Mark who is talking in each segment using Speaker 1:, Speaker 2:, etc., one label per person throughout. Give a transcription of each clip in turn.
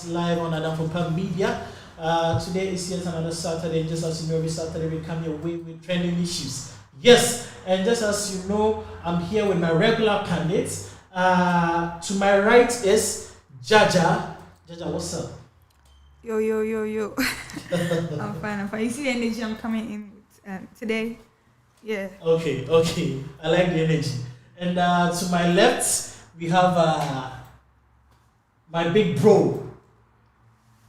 Speaker 1: us live on ADAMFOPA Media. Today is yet another Saturday. Just as you know, every Saturday we come your way with trending issues. Yes, and just as you know, I'm here with my regular candidates. To my right is Jaja. Jaja, what's up?
Speaker 2: Yo. I'm fine. You see the energy I'm coming in with today? Yeah.
Speaker 1: Okay. I like the energy. And to my left, we have my big bro.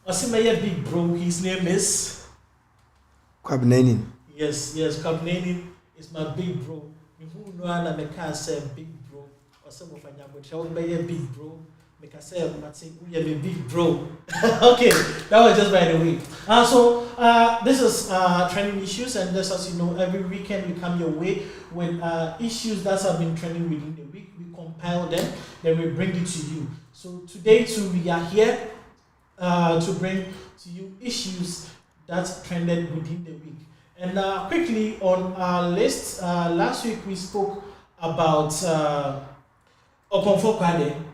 Speaker 1: What's my big bro? His name is
Speaker 3: KWADE.
Speaker 1: Yes, KWADE is my big bro. Who know I can say big bro. Or some of my big bro. Make I say we have a big bro. Okay, that was just by the way. So this is trending issues, and just as you know, every weekend we come your way with issues that have been trending within the week. We compile them, then we bring it to you. So today too, we are here to bring to you issues that trended within the week. And quickly on our list, last week we spoke about OKONFOUR KWADE.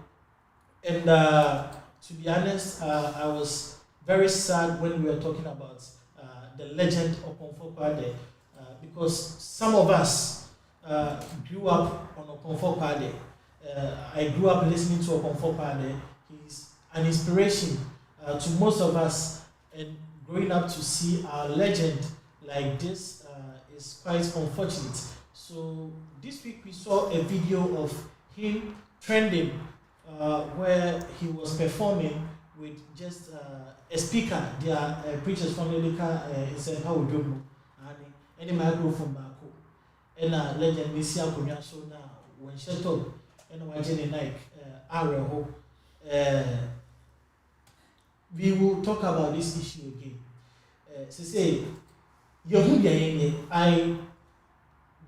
Speaker 1: And to be honest, I was very sad when we were talking about the legend of OKONFOUR KWADE because some of us grew up on OKONFOUR KWADE. I grew up listening to OKONFOUR KWADE. He's an inspiration to most of us, and growing up to see our legend like this is quite unfortunate. So this week we saw a video of him trending where he was performing with just a speaker. There are preachers from the is a how we do and any microphone back and legend this year so now when she told and watching like we will talk about this issue again. Say I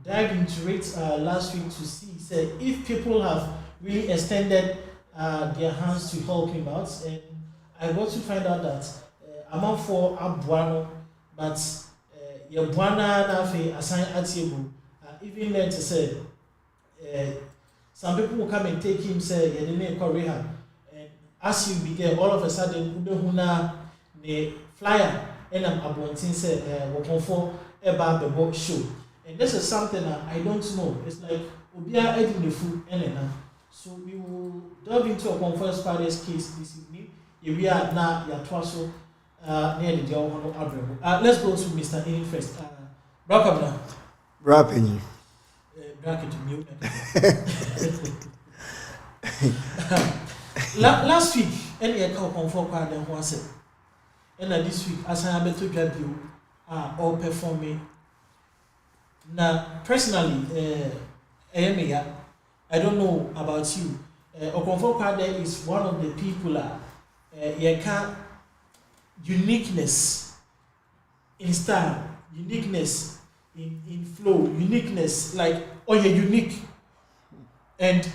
Speaker 1: dived into it last week to see if people have really extended their hands to help him out, and I got to find out that among for Abuano, but Yabuana Nafe assign Atibu, even then to say some people will come and take him, say, Yadine Korea, and as you be there, all of a sudden, Udahuna, the flyer, and I'm Abontin say, OKONFOUR about the book show. And this is something I don't know. It's like, Ubia eating the food, and so we will delve into OKONFOUR KWADE's case this evening. If we are now Yatwaso near the Diawono Adrebo. Let's go to Mr. Eni first. Welcome now.
Speaker 3: Rapping.
Speaker 1: Bracket to mute. Last week, any OKONFOUR KWADE was it. And this week, as I am to grab you, all performing. Now, personally, I don't know about you. OKONFOUR KWADE is one of the people uniqueness in style, uniqueness in flow, uniqueness like you're unique and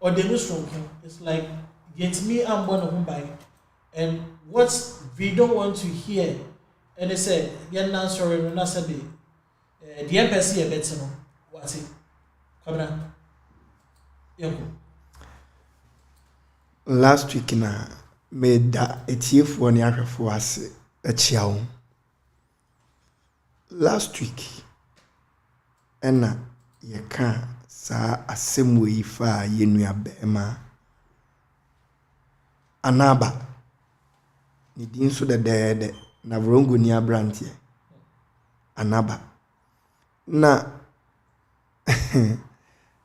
Speaker 1: or the no strong. It's like get me I'm one of them by and what we don't want to hear and they say yeah now sorry no na said the embassy a better no what's it come on.
Speaker 3: Last week na made that etiefo ne ahwefo ase achia wo. Last week ena ye ka sa asem yi fa ye nua bema anaba ni din so de na vrongo ni abrantie anaba na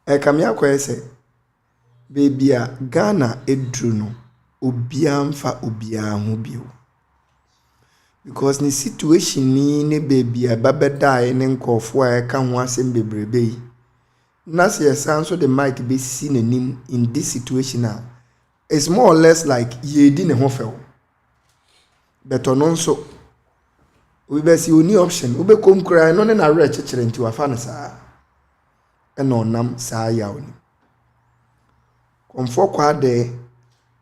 Speaker 3: kamia kwese baby a Ghana edru no obia mfa obia ho bio because the situation ni ne baby a babeda ne nkofo a ka ho asem bebrebe yi na se so the mic be si nanim in this situation now it's more or less like ye di ne ho fel but ono nso we be si oni option we be kom kra no ne na re chekere nti wa fa ne saa e no nam saa ya oni OKONFOUR KWADE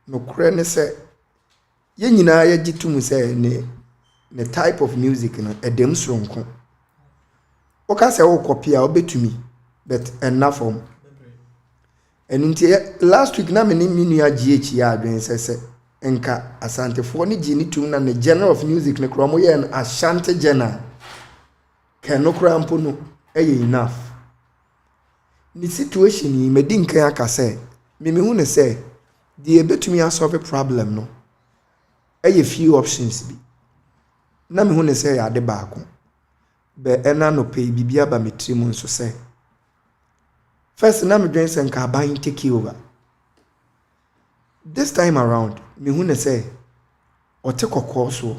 Speaker 3: no kure ne se ye nyina ye gitum se ne type of music no edem sronko o ka se wo copy a obetumi but enough from and last week na me ni minu agh ya adwen se enka asante fo ni gini tum na ne genre of music ne kro mo ye no ashanti genre can no krampo no enough ni situation yi medi nkan aka say me hu ne say the betumi solve problem no few options bi na me hu ne say ya de baako be ena no pay bibia ba metrimu nso say first na me dwen say nka ban take over this time around me hu ne say ote kokko so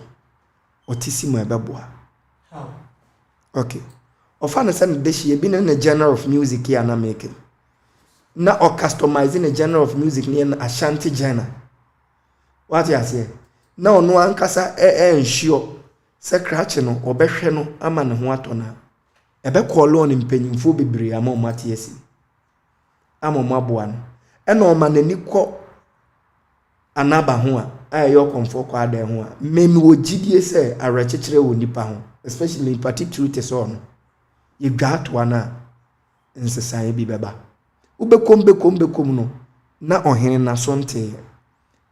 Speaker 3: ote simu ebeboa
Speaker 1: how
Speaker 3: okay ofana say ne dehie bi ne genre of music ya na make na or customizing a genre of music near Ashanti genre. What you say? Na no ankasa ensure se cratch no obehwe no ama ne ho atona. Ebe call on mpanyimfo bebre ama matiesi. Ama maboa no. E na o ma nani kɔ anaba ho a ayo konfo kwa ada ho a memi ogidie se arekekere wo nipa ho, especially in particular te so no. Ye dwato ana nsesan bi beba. Ubekom no na ohene na sonte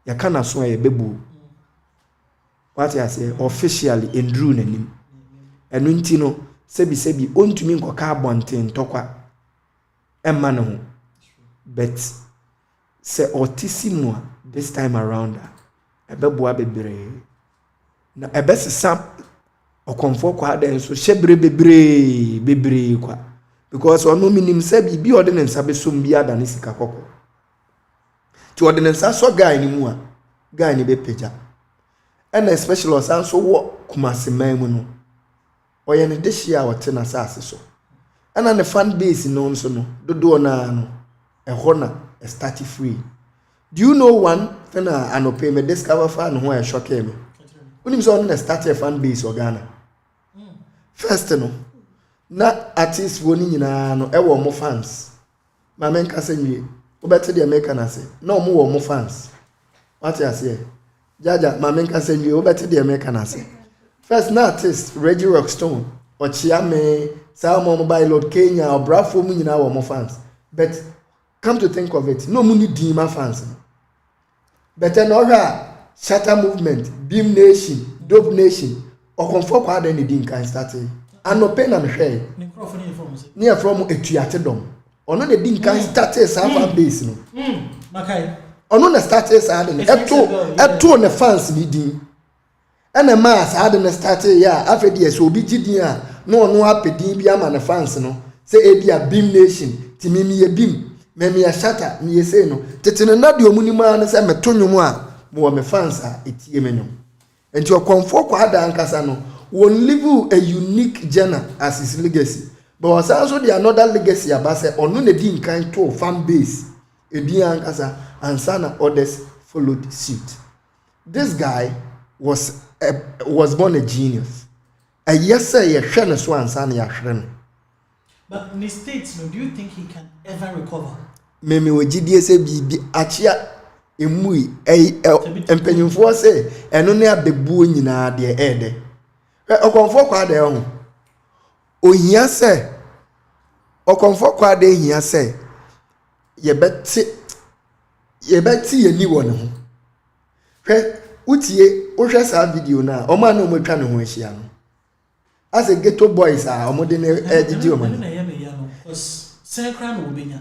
Speaker 3: ya kana so ya bebu what ya say officially endru nanim enu nti no sebi ontumi nkoka abonten tokwa emma ne ho but se otisimu this time around ebebu abebre na ebesesa okonfo kwa den so hyebre bebre kwa because ono minim say bibi ordinance abesom bia da ne sika kokko ti ordinance so guy ni mu a guy ni be peja and especially osan so wo kumaseman mu no oye ne dehia wote na sase so ana ne fan base no nso no dodo na no ehona start free. Do you know one thing anope me discover fan ho e shock me unim so on start a fan base Ghana first no na artist woni nyina no ewo mo fans ma men ka se nwie obete de America na se na omo wo mo fans what you say jaja ma men ka se nwie obete de America na se first na artist Reggie Rockstone Ochiame Salmo Mobile Lord Kenya Obrafo mu nyina wo mo fans but come to think of it no mu ni dima fans but no ra Shatter Movement Beam Nation Dope Nation Okonfouр kwa da ni din kan start anope na mehwe ni from etuate dom ono de din kan start sa base no
Speaker 1: makai
Speaker 3: ono na start sa de eto ne fans ni din ena ma sa de na start ya afedi so obi gidin a no ono apedin bi ama na fans no say e bia Beam Nation timimi ye Beam memi ya Shatter mi ye say no tetene na de omuni ma na say metonwum a mo me fans a etie menwum enti Okonfouр kwa da ankasa no won live a unique genre as his legacy but was also the another legacy about say onu ne di nkan to fan base edi ankasa and sana others followed suit. This guy was born a genius. A yes say ye hwe ne so ansa na ya hwe no.
Speaker 1: But in the States, no, do you think he can ever recover?
Speaker 3: Meme ogidie se bibi achia emui empanyimfo se eno ne abebu nyina de ede. Okonfouр kwa da ho ohia se Okonfouр kwa da hia se ye beti ye ni wo ne ho hwe utie wo hwe sa video na o ma na o matwa ne ho ahia no as a ghetto boys a o mo de ne ejiji o mo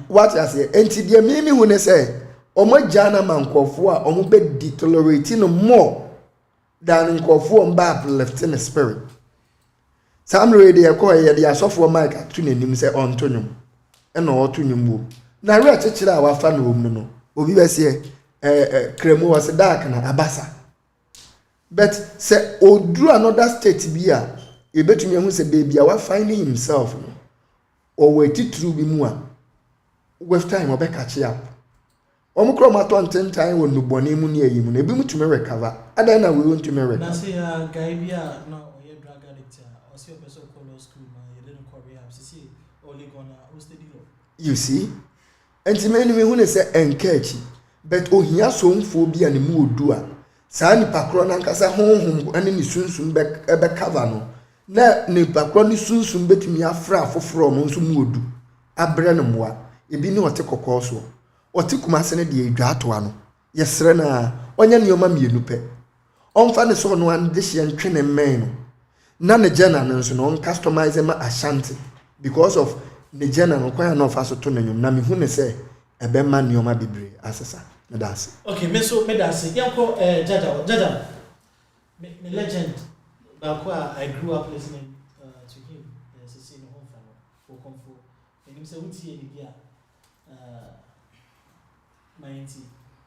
Speaker 3: what I say enti de mimi hu ne se o mo jana mankofo a o mo be tolerate no more than nkofo mba uplifting the spirit. Some ready e ko ye de asofo mic atu nanim se ontonyum e na otonyum wo na re chechire a wafa na om no obi be se kremu was dark na abasa but se odru another state bia e betumi hu se baby a wa finding himself no or wait true bi mu a with time obeka up omukro mato ntentan wo nubone mu ne ayim na ebi mutumi recover ada na we want to recover
Speaker 1: na say guy bia na oye drug addict or see person call school na you didn't call rehab see only gonna steady law
Speaker 3: you see entimeni me hu ne say enkachi but ohia somfo bia ne mu odu a saa ni pakro na nkasa honhom ane ni sunsun be cover no na ne pakro ni sunsun betumi afra afoforo mo nso mu odu abre ne moa ebi ne ote kokko so ote kumase ne de edwa to ano yɛsrɛ na ɔnyɛ nneɛma mmienu pɛ ɔmfa ne so no an de hyɛ ntwe ne mmɛn no na ne journal no nso no on customize ma Ashanti because of ne journal no kwan na ɔfa so to ne nnwom na mehu ne sɛ ɛbɛma nneɛma bebree asesa na daase.
Speaker 1: Okay, me so me daase yanko Jaja me legend baako I grew up listening to him say no home for OKONFOUR and him say wutie ni bia menti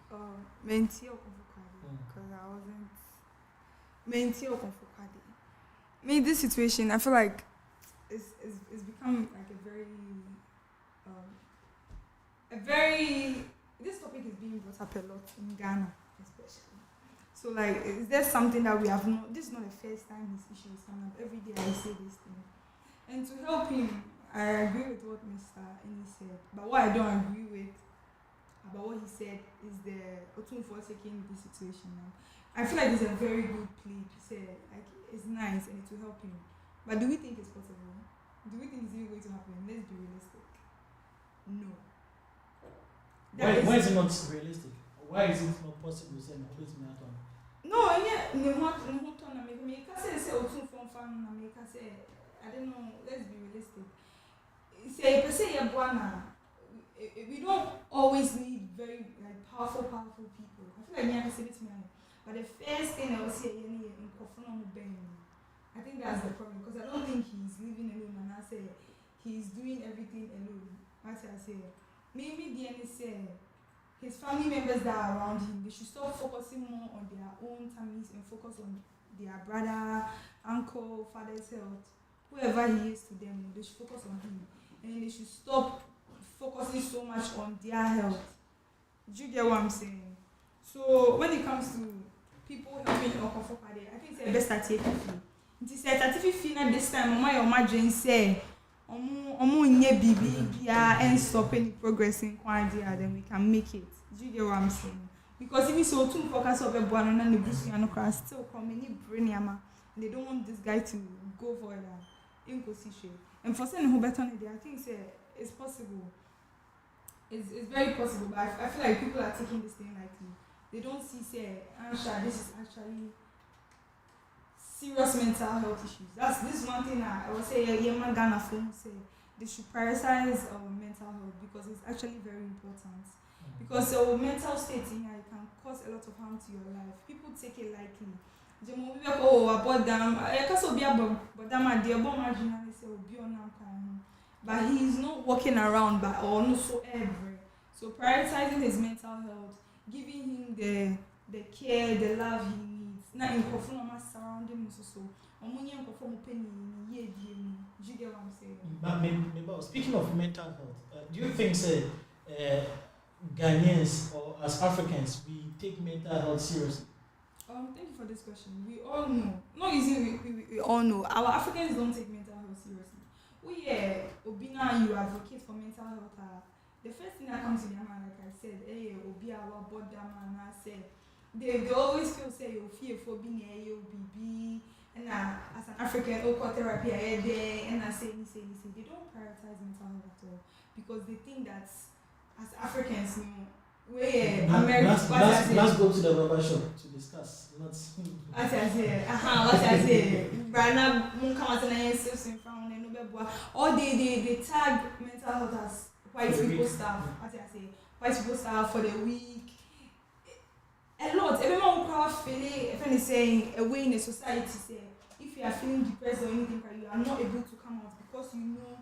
Speaker 2: OKONFOUR KWADE because I wasn't menti OKONFOUR KWADE. Me this situation I feel like it's become like a very this topic is being brought up a lot in Ghana especially. So like is there something that we have not, this is not the first time this issue is coming up. Every day I say this thing. And to help him, I agree with what Mr. Eni said. But what I don't agree with about what he said is the OKONFOUR taking this situation now. I feel like it's a very good plea to say like it's nice and it will help him. But do we think it's possible? Do we think it's really going to happen? Let's be realistic. No.
Speaker 1: Why is it not realistic? Why is it not possible to say no?
Speaker 2: No, yeah, me say OKONFOUR fan say I don't know, let's be realistic. Say per se we don't always need very like powerful people. I feel like I say it to me. But the first thing I will say I think that's the problem because I don't think he's living alone and I say he's doing everything alone. What I say. Maybe the say his family members that are around him, they should stop focusing more on their own tummies and focus on their brother, uncle, father's health. Whoever he is to them, they should focus on him. And they should stop focusing so much on their health. Do you get what I'm saying? So when it comes to people helping OKONFOUR KWADE, I think it's the best at fee. It is at fee now this time, my dream say nye bibi and stop any progress in KWADE, then we can make it. Do you get what I'm saying? Because if you so too focus on the one and the bush and the still come any brain yama, they don't want this guy to go for that imposition. And for saying who better on it, I think it's possible. It's very possible, but I feel like people are taking this thing lightly. They don't see Ansha, this is actually serious mental health issues. This is one thing I would say Ghana film say they should prioritize mental health because it's actually very important. Because mental state in here can cause a lot of harm to your life. People take it lightly. But he's not walking around but also everywhere. So prioritizing his mental health, giving him the care, the love he needs. Now in surrounding him so. Do you get what I'm saying?
Speaker 1: But speaking of mental health, do you think Ghanaians or as Africans we take mental health seriously?
Speaker 2: Thank you for this question. We all know. Not easy. We all know. Our Africans don't take mental health seriously. Obina, you advocate for mental health. The first thing that comes to your mind, like I said, Obi our border man, I say they always feel you fear for being BB, and as an African, therapy there, and I say, they don't prioritize mental health at all because they think that as Africans,
Speaker 1: let's go to the barber shop to discuss.
Speaker 2: What I say. Brana or they tag mental health as white people stuff. What I say, white people stuff for the week. A lot. Everyone will feeling if any saying away in the society say if you are feeling depressed or anything, you are not able to come out because you know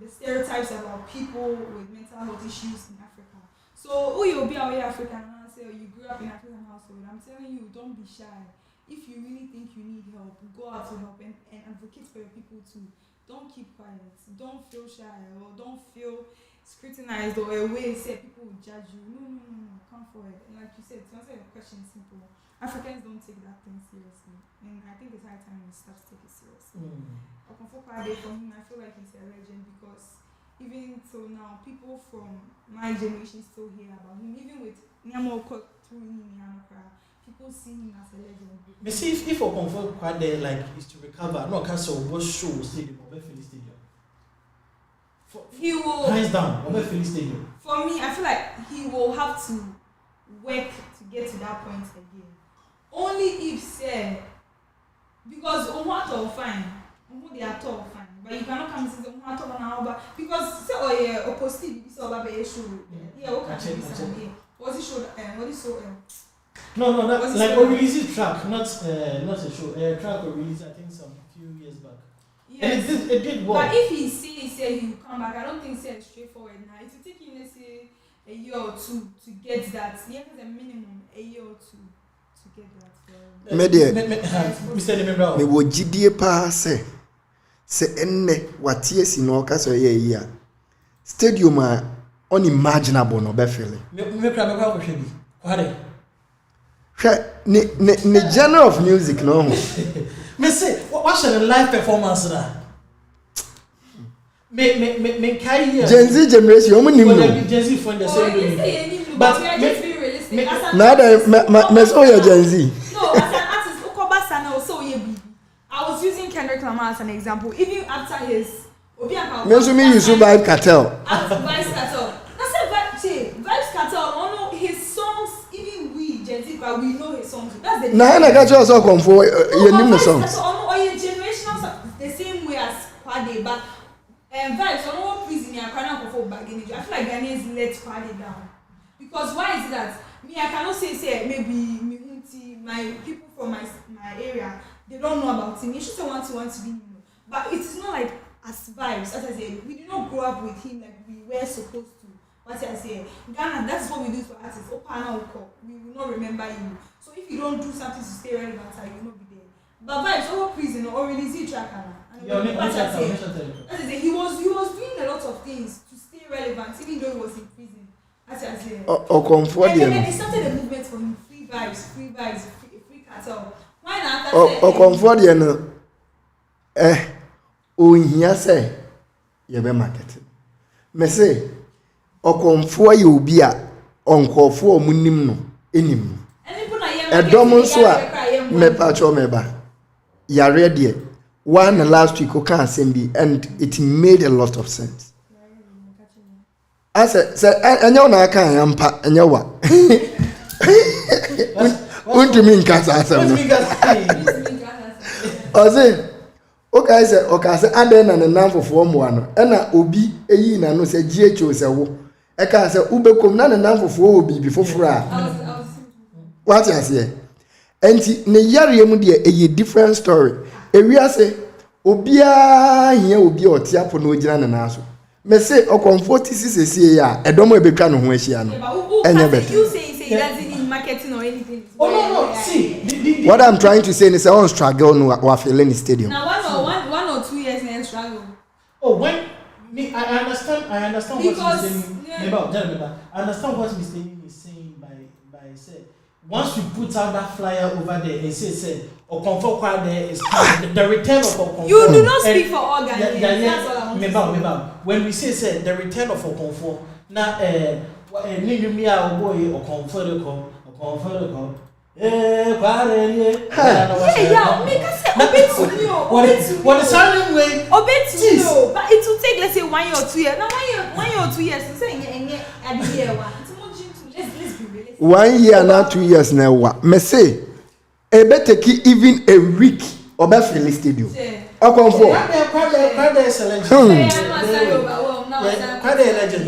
Speaker 2: the stereotypes about people with mental health issues in Africa. So, you'll be away African and say, you grew up in African household. I'm telling you, don't be shy. If you really think you need help, go out to help and advocate for your people too. Don't keep quiet. Don't feel shy or don't feel scrutinized or a way say people will judge you. No. Come forward. And like you said, to answer your question simple, Africans don't take that thing seriously. And I think it's high time we start to take it seriously. OKONFOUR KWADE, for him, I feel like he's a legend because even till now, people from my generation still hear about him. Even with Nyamoko through him, people see him as a legend.
Speaker 1: But see, if OKONFOUR KWADE like is to recover, no cancel what show stadium or Philly Stadium.
Speaker 2: He will
Speaker 1: hands down, Philly Stadium.
Speaker 2: For me, I feel like he will have to work to get to that point again. Only if say because what all fine, they are all fine, but you cannot come and say what all now, because say oh yeah, opposite so about a show, yeah, okay, was it show what is so
Speaker 1: No, that's like a release track, not a show. A track or release, I think some few years back. Yes. And it did work.
Speaker 2: But if he say he will come back, I don't think it's straightforward now. It will take him, let's say, a year or two to get that. He has a minimum a year or two to get that.
Speaker 3: Media.
Speaker 1: Mr. Nemembra.
Speaker 3: Me wo gidie pa se enne watie si no ka so ye stadium a unimaginable no be feel.
Speaker 1: Me kra me kwa hwe bi. Kwade.
Speaker 3: Ne genre of music no.
Speaker 1: Me say what should a live performance da? Me kai here.
Speaker 3: Gen Z generation omo nim no.
Speaker 1: Gen Z for the same way.
Speaker 2: But we are just being realistic.
Speaker 3: Now me so you Gen Z.
Speaker 2: No, as an artist, Okobasana also ye baby. I was using Kendrick Lamar as an example. Even after his
Speaker 3: me use Vibe Cartel.
Speaker 2: Vibes Cartel. That's a Vibes Cartel. His songs, even we Gen Z, but we know his songs. That's the.
Speaker 3: Na got you also come for your new songs.
Speaker 2: Or your generational the same way as KWADE, but Vibes on what prison I cannot go for bargaining. I feel like Ghanaians let KWADE down. Because why is that? Me, I cannot say maybe me my people from my area, they don't know about him. You should say want to be known. But it's not like as Vibes, as I said, we did not grow up with him like we were supposed to. What I say, Ghana, that's what we do for artists. We will not remember you. So if you don't do something to stay relevant, you will not be there. But Vibes, over prison or release track, he was doing a lot of things to stay relevant, even though he was in prison. As I said.
Speaker 3: OKONFOUR.
Speaker 2: And then they started a movement for him, free vibes, free cartel. Why not?
Speaker 3: OKONFOUR no. Ohia say ye be market. Me say OKONFOUR ye obi a onkofo omunim no enim no. Edom nso a me pa cho me ba. Yare de one last week o kan asem bi and it made a lot of sense. I said anya na aka yampa anya wa. Untimi nkasa asem. Oze okay say aden na nan fofo mo ano e na obi eyi na no say GHO say wo e ka say ubekom na nan fofo obi bi foforo a what you say enti ne yare mu de e different story ewia say obi a hia obi otiapo na ogina na naso me say OKONFOUR tisisi ya edomo ebetwa no ho ahia no enye better.
Speaker 2: You say he doesn't need marketing or anything.
Speaker 1: Oh no, see.
Speaker 3: What I'm trying to say is on struggle no wa feel in the stadium.
Speaker 2: Now one or 2 years na struggle.
Speaker 1: Oh, when me I understand
Speaker 2: because,
Speaker 1: what Mr. I understand what Mr. Nim is saying by say once we put out that flyer over there and say OKONFOUR KWADE is the return of OKONFOUR.
Speaker 2: You do not speak for all Ghanaians. That's all I'm
Speaker 1: saying. When we say the return of OKONFOUR, now me a boy OKONFOUR what is sounding way
Speaker 2: but it will take let's say 1 year or 2 years. Now 1 year or 2 years to say at the year one. Let's be realistic.
Speaker 3: 1 year na 2 years na wa. Me say e be take even a week or be fill stadium. OKONFOUR.
Speaker 1: KWADE is a legend. KWADE legend.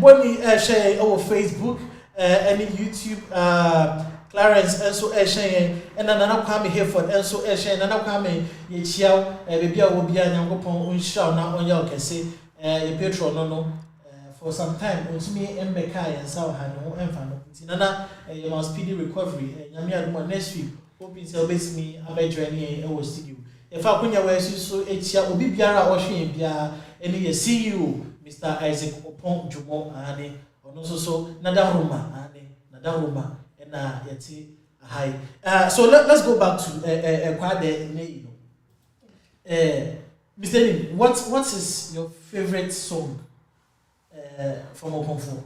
Speaker 1: Bonnie share over Facebook. Any YouTube Clarence also share and another come here for also share another come ye chiao baby will be a Yankopon unshaw now on your can say a petrol no for some time on me Mbeka and Sao Hano and Fano. Nana you must speedy recovery and Yamia next week hoping to base me a better any studio. If I couldn't wear so a chia will be Biara or she Bia any see you Mr. Isaac Opon Jumo and so Nadaruma and yeti high. So let's go back to KWADE. Mr. Nim, what is your favorite song from OKONFOUR?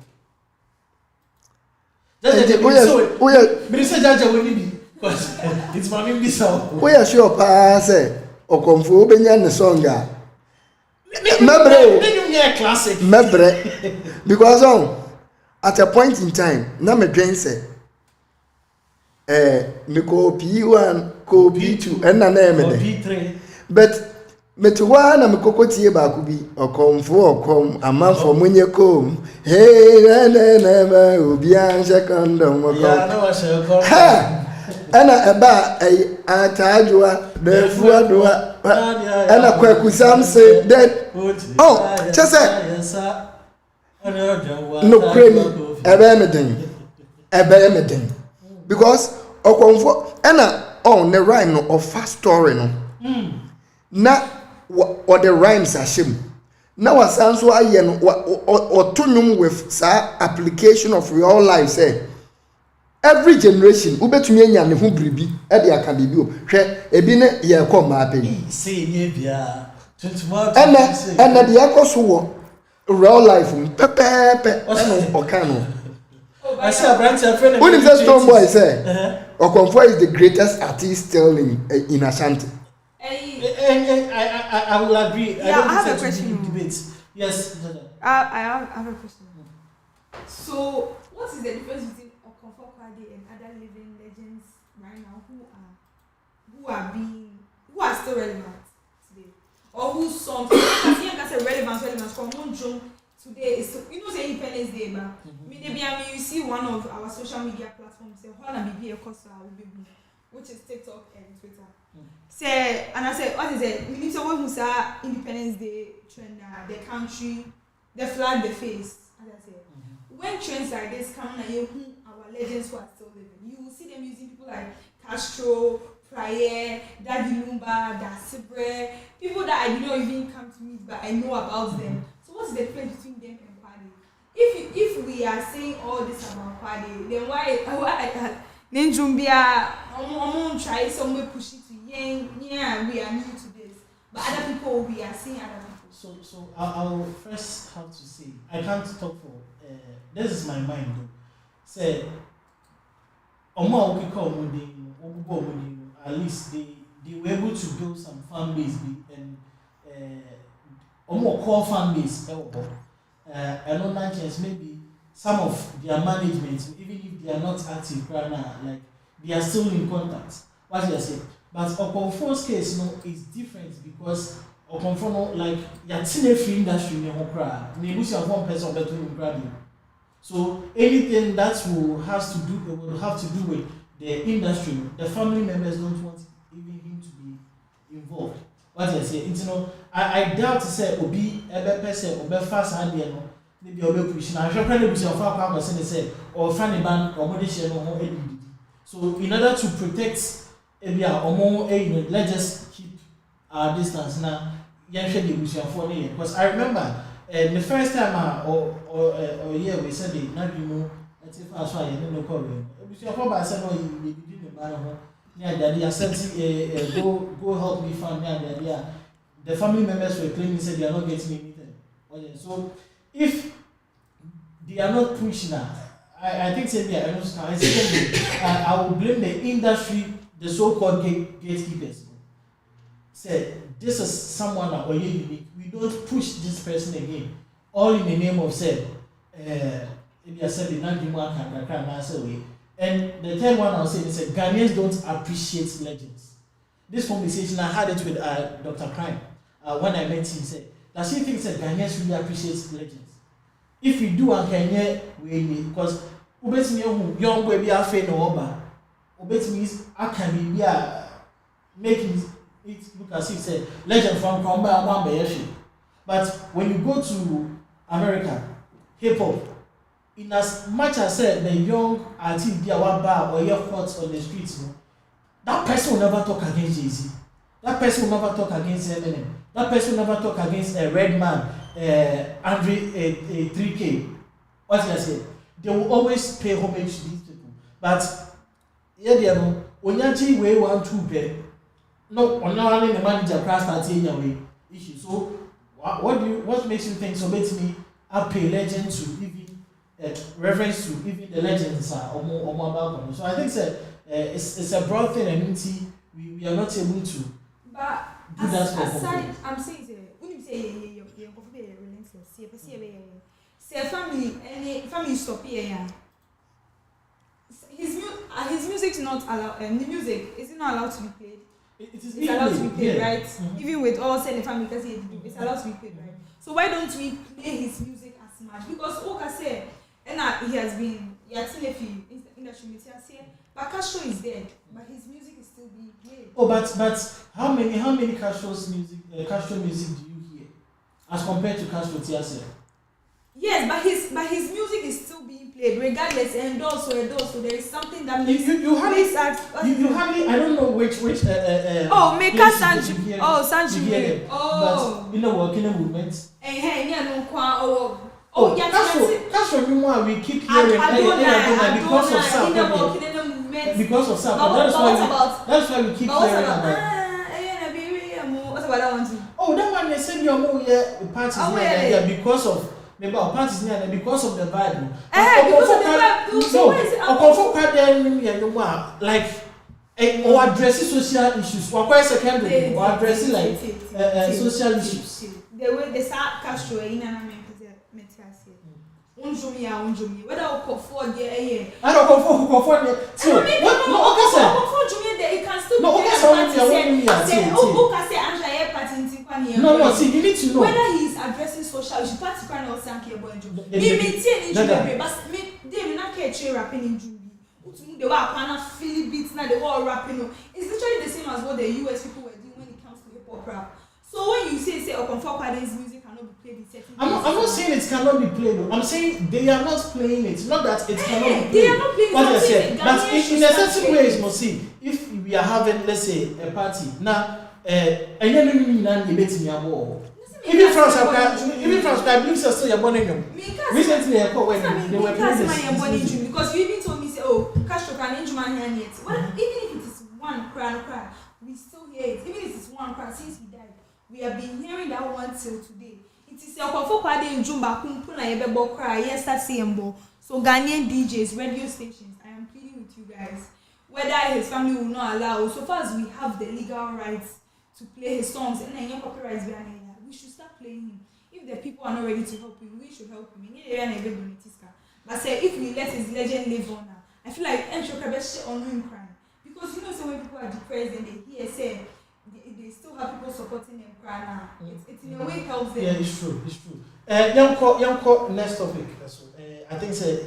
Speaker 1: It's my baby song.
Speaker 3: We are sure pa say OKONFOUR benya ne song a mebre
Speaker 1: classic
Speaker 3: mebre because at a point in time na me dwen say me ko P1 ko P2 and na me
Speaker 1: P3
Speaker 3: but metuwa na me kokotie ba ku bi okom amanfo munye kom hey na ma obi an secondum
Speaker 1: ya no wa she ko
Speaker 3: ana eba atadwa defua doa ana kwaku samse that oh just no crane ebe me den because okonfo ana on the rhyme no of fast story no na or the rhymes ashim na wasanso aye no otonum with sa application of real life say every generation ubetumi anya ne ho bribi e de aka bibi o hwe ebi ne ye ko ma peni
Speaker 1: say nye bia 21
Speaker 3: ena de yakoso wo real life pepepe eno okano
Speaker 1: I say a branch of friend
Speaker 3: when the strong boy say Okonfour is the greatest artist still in Ashanti.
Speaker 1: I will agree.
Speaker 2: Yeah, I have a question.
Speaker 1: Debate. Yes.
Speaker 2: I have a question. So, what is the difference between Okonfour, KWADE, and other living legends right now who are still relevant today, or whose songs? I can say relevance from Munjung today is say Independence Day, but maybe you see one of our social media platforms say which is TikTok and Twitter. Say and I say what is it? We need someone who say Independence Day trend, the country, the flag, the face. As I say, when trends like this come, our legends who are still living, you will see them using people like Castro, Prayer, Daddy Lumba, Dasibre, people that I did not even come to meet, but I know about them. So what's the difference between them and KWADE? If we are saying all this about KWADE, then why Ninjumbia try somewhere push it to yeah, we are new to this. But other people, we are seeing other people.
Speaker 1: So I'll first have to say, I can't talk for, this is my mind though. Say, at least they were able to build some fan base and core fan base. And on that chance, maybe some of their management, even if they are not active right now, like they are still in contact. What you say? But Okonfour's case, is different because Okonfour, like your free industry, one person between. So anything that will have to do with the industry, the family members don't want even him to be involved. What you say? I doubt to say obi ebe person obi fast and maybe obi push na hwe kwani busi ofa kwa person say or fan ban omo share no ho edidi. So in order to protect ebia omo let's just keep our distance now. Yen hwe the busi afo ne because I remember the first time or year we said it na bi mu ati fa so aye no call we busi afo ba say no you be the man ho near daddy sent go help me find near daddy. The family members were claiming said they are not getting anything. Okay, so if they are not pushing now, I think say I will blame the industry, the so-called gatekeepers. Say this is someone that we unique. We don't push this person again. All in the name of said maybe I said the way. And the third one I'll say is that Ghanaians don't appreciate legends. This conversation I had it with Dr. Prime when I met him. Said that she thinks that Ghanaians really appreciate legends. If we do and Kenya, we because young baby are fair no over. Means I can be making it look as if say legend from Kwamba one Bayashi. But when you go to America, hip hop, in as much as said the young artist be a bar or your hot on the streets, that person will never talk against Jay-Z. That person will never talk against Eminem. That person will never talk against a red man, Andre 3K. What did I say? They will always pay homage to these people. But yeah, they know when you way 1 2 pay. No, on not only the manager crash that way issue. So what makes you think so? Let me pay legend to even reference to even the legends or more about. So I think it's a broad thing and we are not able to
Speaker 2: but
Speaker 1: do that for
Speaker 2: aside I'm saying when you say say family stop here, yeah. His music is not allowed. The music is it not allowed to be played?
Speaker 1: It's
Speaker 2: allowed to be played,
Speaker 1: yeah.
Speaker 2: right? Even with all say the family, because it's allowed to be played, right? So why don't we play his music as much? Because Oka say, and he has been Yatinefi industry media say, but Castro is dead, but his music is still being played.
Speaker 1: Oh, but how many Castro music do you hear as compared to Castro Tiase?
Speaker 2: Yes, but his music is still being played regardless, and also there is something that makes
Speaker 1: you hardly I don't know which
Speaker 2: oh Meka Sanju Sanju
Speaker 1: but you know working in movement
Speaker 2: yeah
Speaker 1: Castro we keep hearing because of SAP that's why we keep hearing about
Speaker 2: what about that one too?
Speaker 1: Oh, that one they said your more parties yeah because of maybe our parties near because of the Bible.
Speaker 2: Because of the Bible. So where is it?
Speaker 1: Okonfour like or addressing social issues. Or quite secondary. Or addressing like social issues.
Speaker 2: The way they start Castro in an Metiasi. Unjumi. Whether Okonfour there.
Speaker 1: I don't Okonfour there. So what? No, okay, sir.
Speaker 2: Okonfour Jumi there. It can still be.
Speaker 1: No, okay, sir. No. See, you need to know
Speaker 2: whether he is addressing social issues. Party crying or sanky boy Jumi. He maintain in Jumi, but they not care rapping in Jumi. They were kind of Philly beats now. They were all rapping. It's literally the same as what the US people were doing when it comes to hip hop rap. So when you say OKONFOUR KWADE's music cannot be played in certain
Speaker 1: I'm not saying it cannot be played. I'm saying they are not playing it. Not that it cannot be played.
Speaker 2: They are not playing
Speaker 1: what I said. But in a certain way,
Speaker 2: it
Speaker 1: must see if we are having, let's say, a party now. Even France, I believe so. Still, you're born in them. Recently, I called when they were playing this.
Speaker 2: Because you even told me, say, oh, Castro can injure hand yet. Well, even if it is one cry, we still hear it. Even if it's one cry, since we died, we have been hearing that one till today. It is OKONFOUR KWADE in Jumba, Kumpuna, Yebebo cry, yes, that's CMBO. So Ghanaian DJs, radio stations, I am pleading with you guys, whether his family will not allow, so far as we have the legal rights to play his songs and then copyrights behind it, we should start playing him. If the people are not ready to help him, we should help him. But say if we let his legend live on now, I feel like shit on him crying. Because you know, so when people are depressed and they hear say they still have people supporting them crying now. It in a way helps them.
Speaker 1: Yeah, it's true. Young next topic. I think say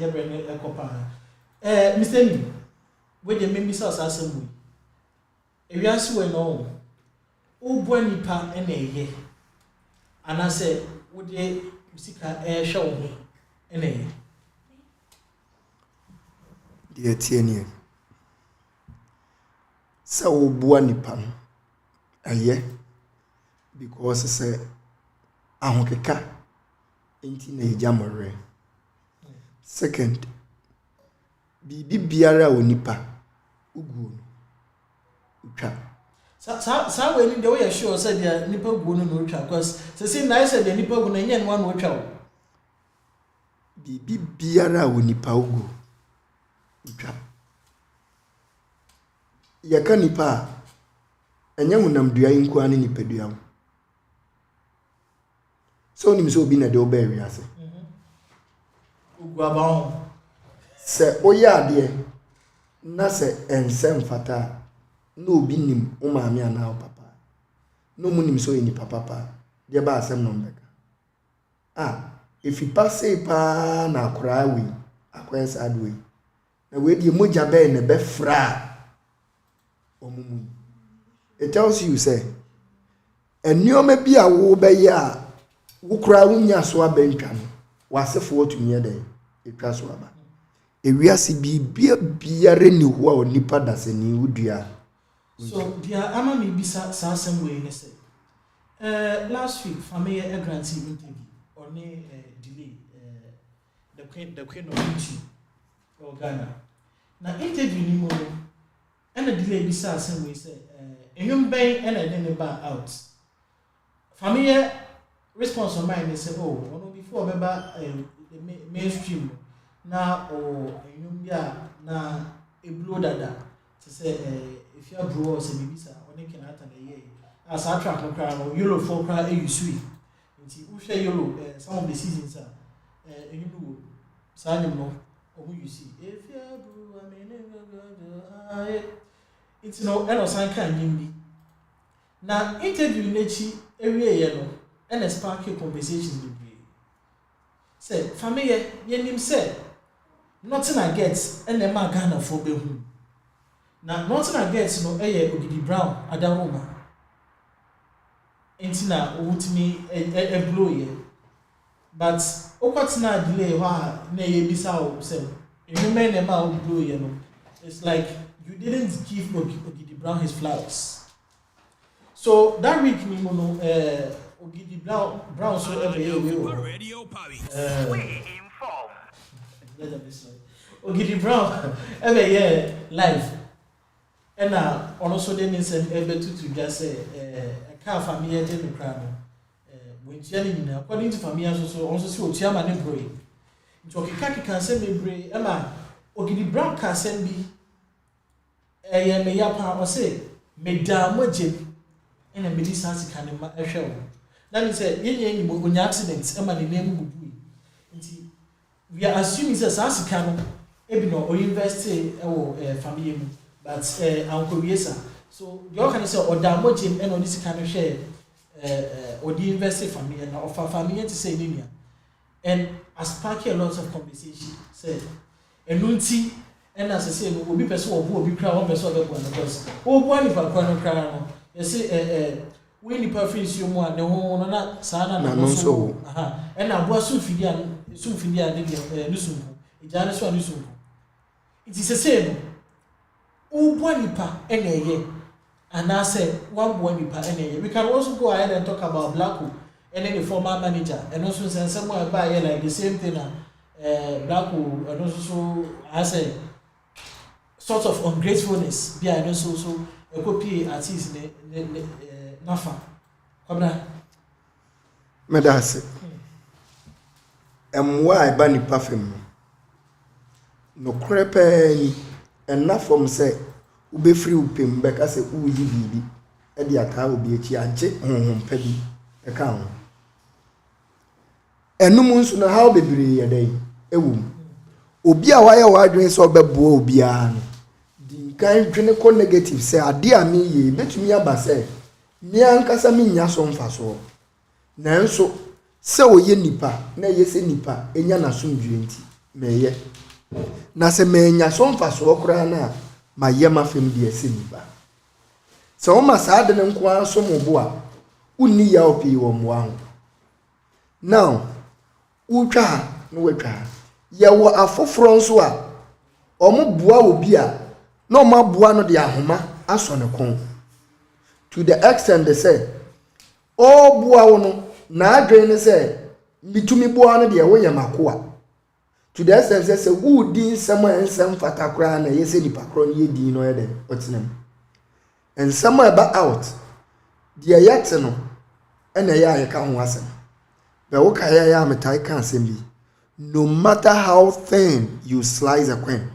Speaker 1: Mr. Lee, where the members of assembly. If you ask when no. Ubo nipa ene and I say would ye musika show me ene
Speaker 3: dear tienie so ubo nipa aye because say ahokeka enti na ejamore second bibi biara onipa ugu utwa
Speaker 1: Some way in the way sure said the nipple go no child because the same nice said the nipple go and one no child.
Speaker 3: Bibi biara wonipa ugu. Ucha. Yaka nipa enya hunam dua inku ani nipadua. So nim so obi na de oba ase.
Speaker 1: Ugu abawo.
Speaker 3: Se oya de na se ensem fata. No be nim o maami ana o papa no munim so ni papa de ba asem no mbeka if you pass pa na akora we akwes adwe na we die moja be ne be fra omumu it tells you say enioma bi a wo be ya wo kura wunya so abentwa no wasefo otumie de etwa so aba ewiase bi biare ni ho a onipa dasani wudua.
Speaker 1: So, dear Ama may be some way in say. Last week, family a grantee interview or delay the queen of YouTube or Ghana. Now, interview ni more and a delay beside some way say, a young bay and a dinner bar out. Family response on mine, they say, oh, one before remember the mainstream now or a young now a blow dada to say, if you are bros and maybe sir, only can out and a year. As I track no crown or yellow for cry, you sweet. If you share yellow, some of the seasons are you know, signing no, or you see, if you it's no, and sign can be. Now, interview Nechi, every year, and a sparky conversations with me. Say, family, yen said, nothing I get, and the man Ghana for be home. Now, nothing I get, no, Ogidi Brown, ADAMFOPA. Intina, would me a blow ye. But, what's not delay, nay, Bissau, say, if you made a mouth blow ye, it's like you didn't give Ogidi Brown his flowers. So that week, Ogidi Brown so every year Ogidi Brown every year live. And now also then is able to just say a car family at the crowd. When Jenny, according to family, also see Chairman and Bray. Jokaki can send me Bray, Emma Ogidi Brown can send me a Mayapa or say, Madame Jim. And a medicine can a show. That is a accidents, Emma the name will we are assuming that Sassicano, Ebino, or university or family, but Uncle Yesa. So you can say, or Damojin and on this kind of share, or the university family and of our family to say linear. And as Parky a lot of conversation said, and Nunti, and as I say, will be person who will be crowned one person because, oh, one if I can't crown. You see, we need preference you more, no one, not Sana, no so. And I was soon Fidian, Nusum, Janus or Nusum. It is the same. Oh, Buanipa, and a year. And I said, one Buanipa, and a year. We can also go ahead and talk about Blacko and then the former manager, and also send somewhere by like the same thing. Blacko, and also, I say, sort of ungratefulness, be I also. A copy at least Nafa.
Speaker 3: Medase. Why Bunny Puffin? No crepe enough from say, Ube free pim back as a ooey baby, and the account will be a chiache on Peggy account. And no moons know how baby a day, a womb. Obia wire wide so bebo bian. Kind clinical negative say adia me ye betumi aba say me ankasa me nya so mfaso nanso se oye nipa na ye se nipa enya na so ndwe nti meye na se me nya so mfaso okra na ma ye ma fem de ese nipa se o ma sa de nko aso mo bo a unni ya opi wo mo an now utwa no wetwa ye wo afoforo nso a omo boa obi a no ma bua no de ahoma aso ne kon to the extent they say oh bua wo no na adwen ne say mitumi bua no de wo yamakoa to the extent say wo di nsem ensem fatakra na yese nipa kro no yedi no yede otinam ensem eba out de yete no ena ya ye ka ho asem be wo ka ya metai kan asem bi no matter how thin you slice a coin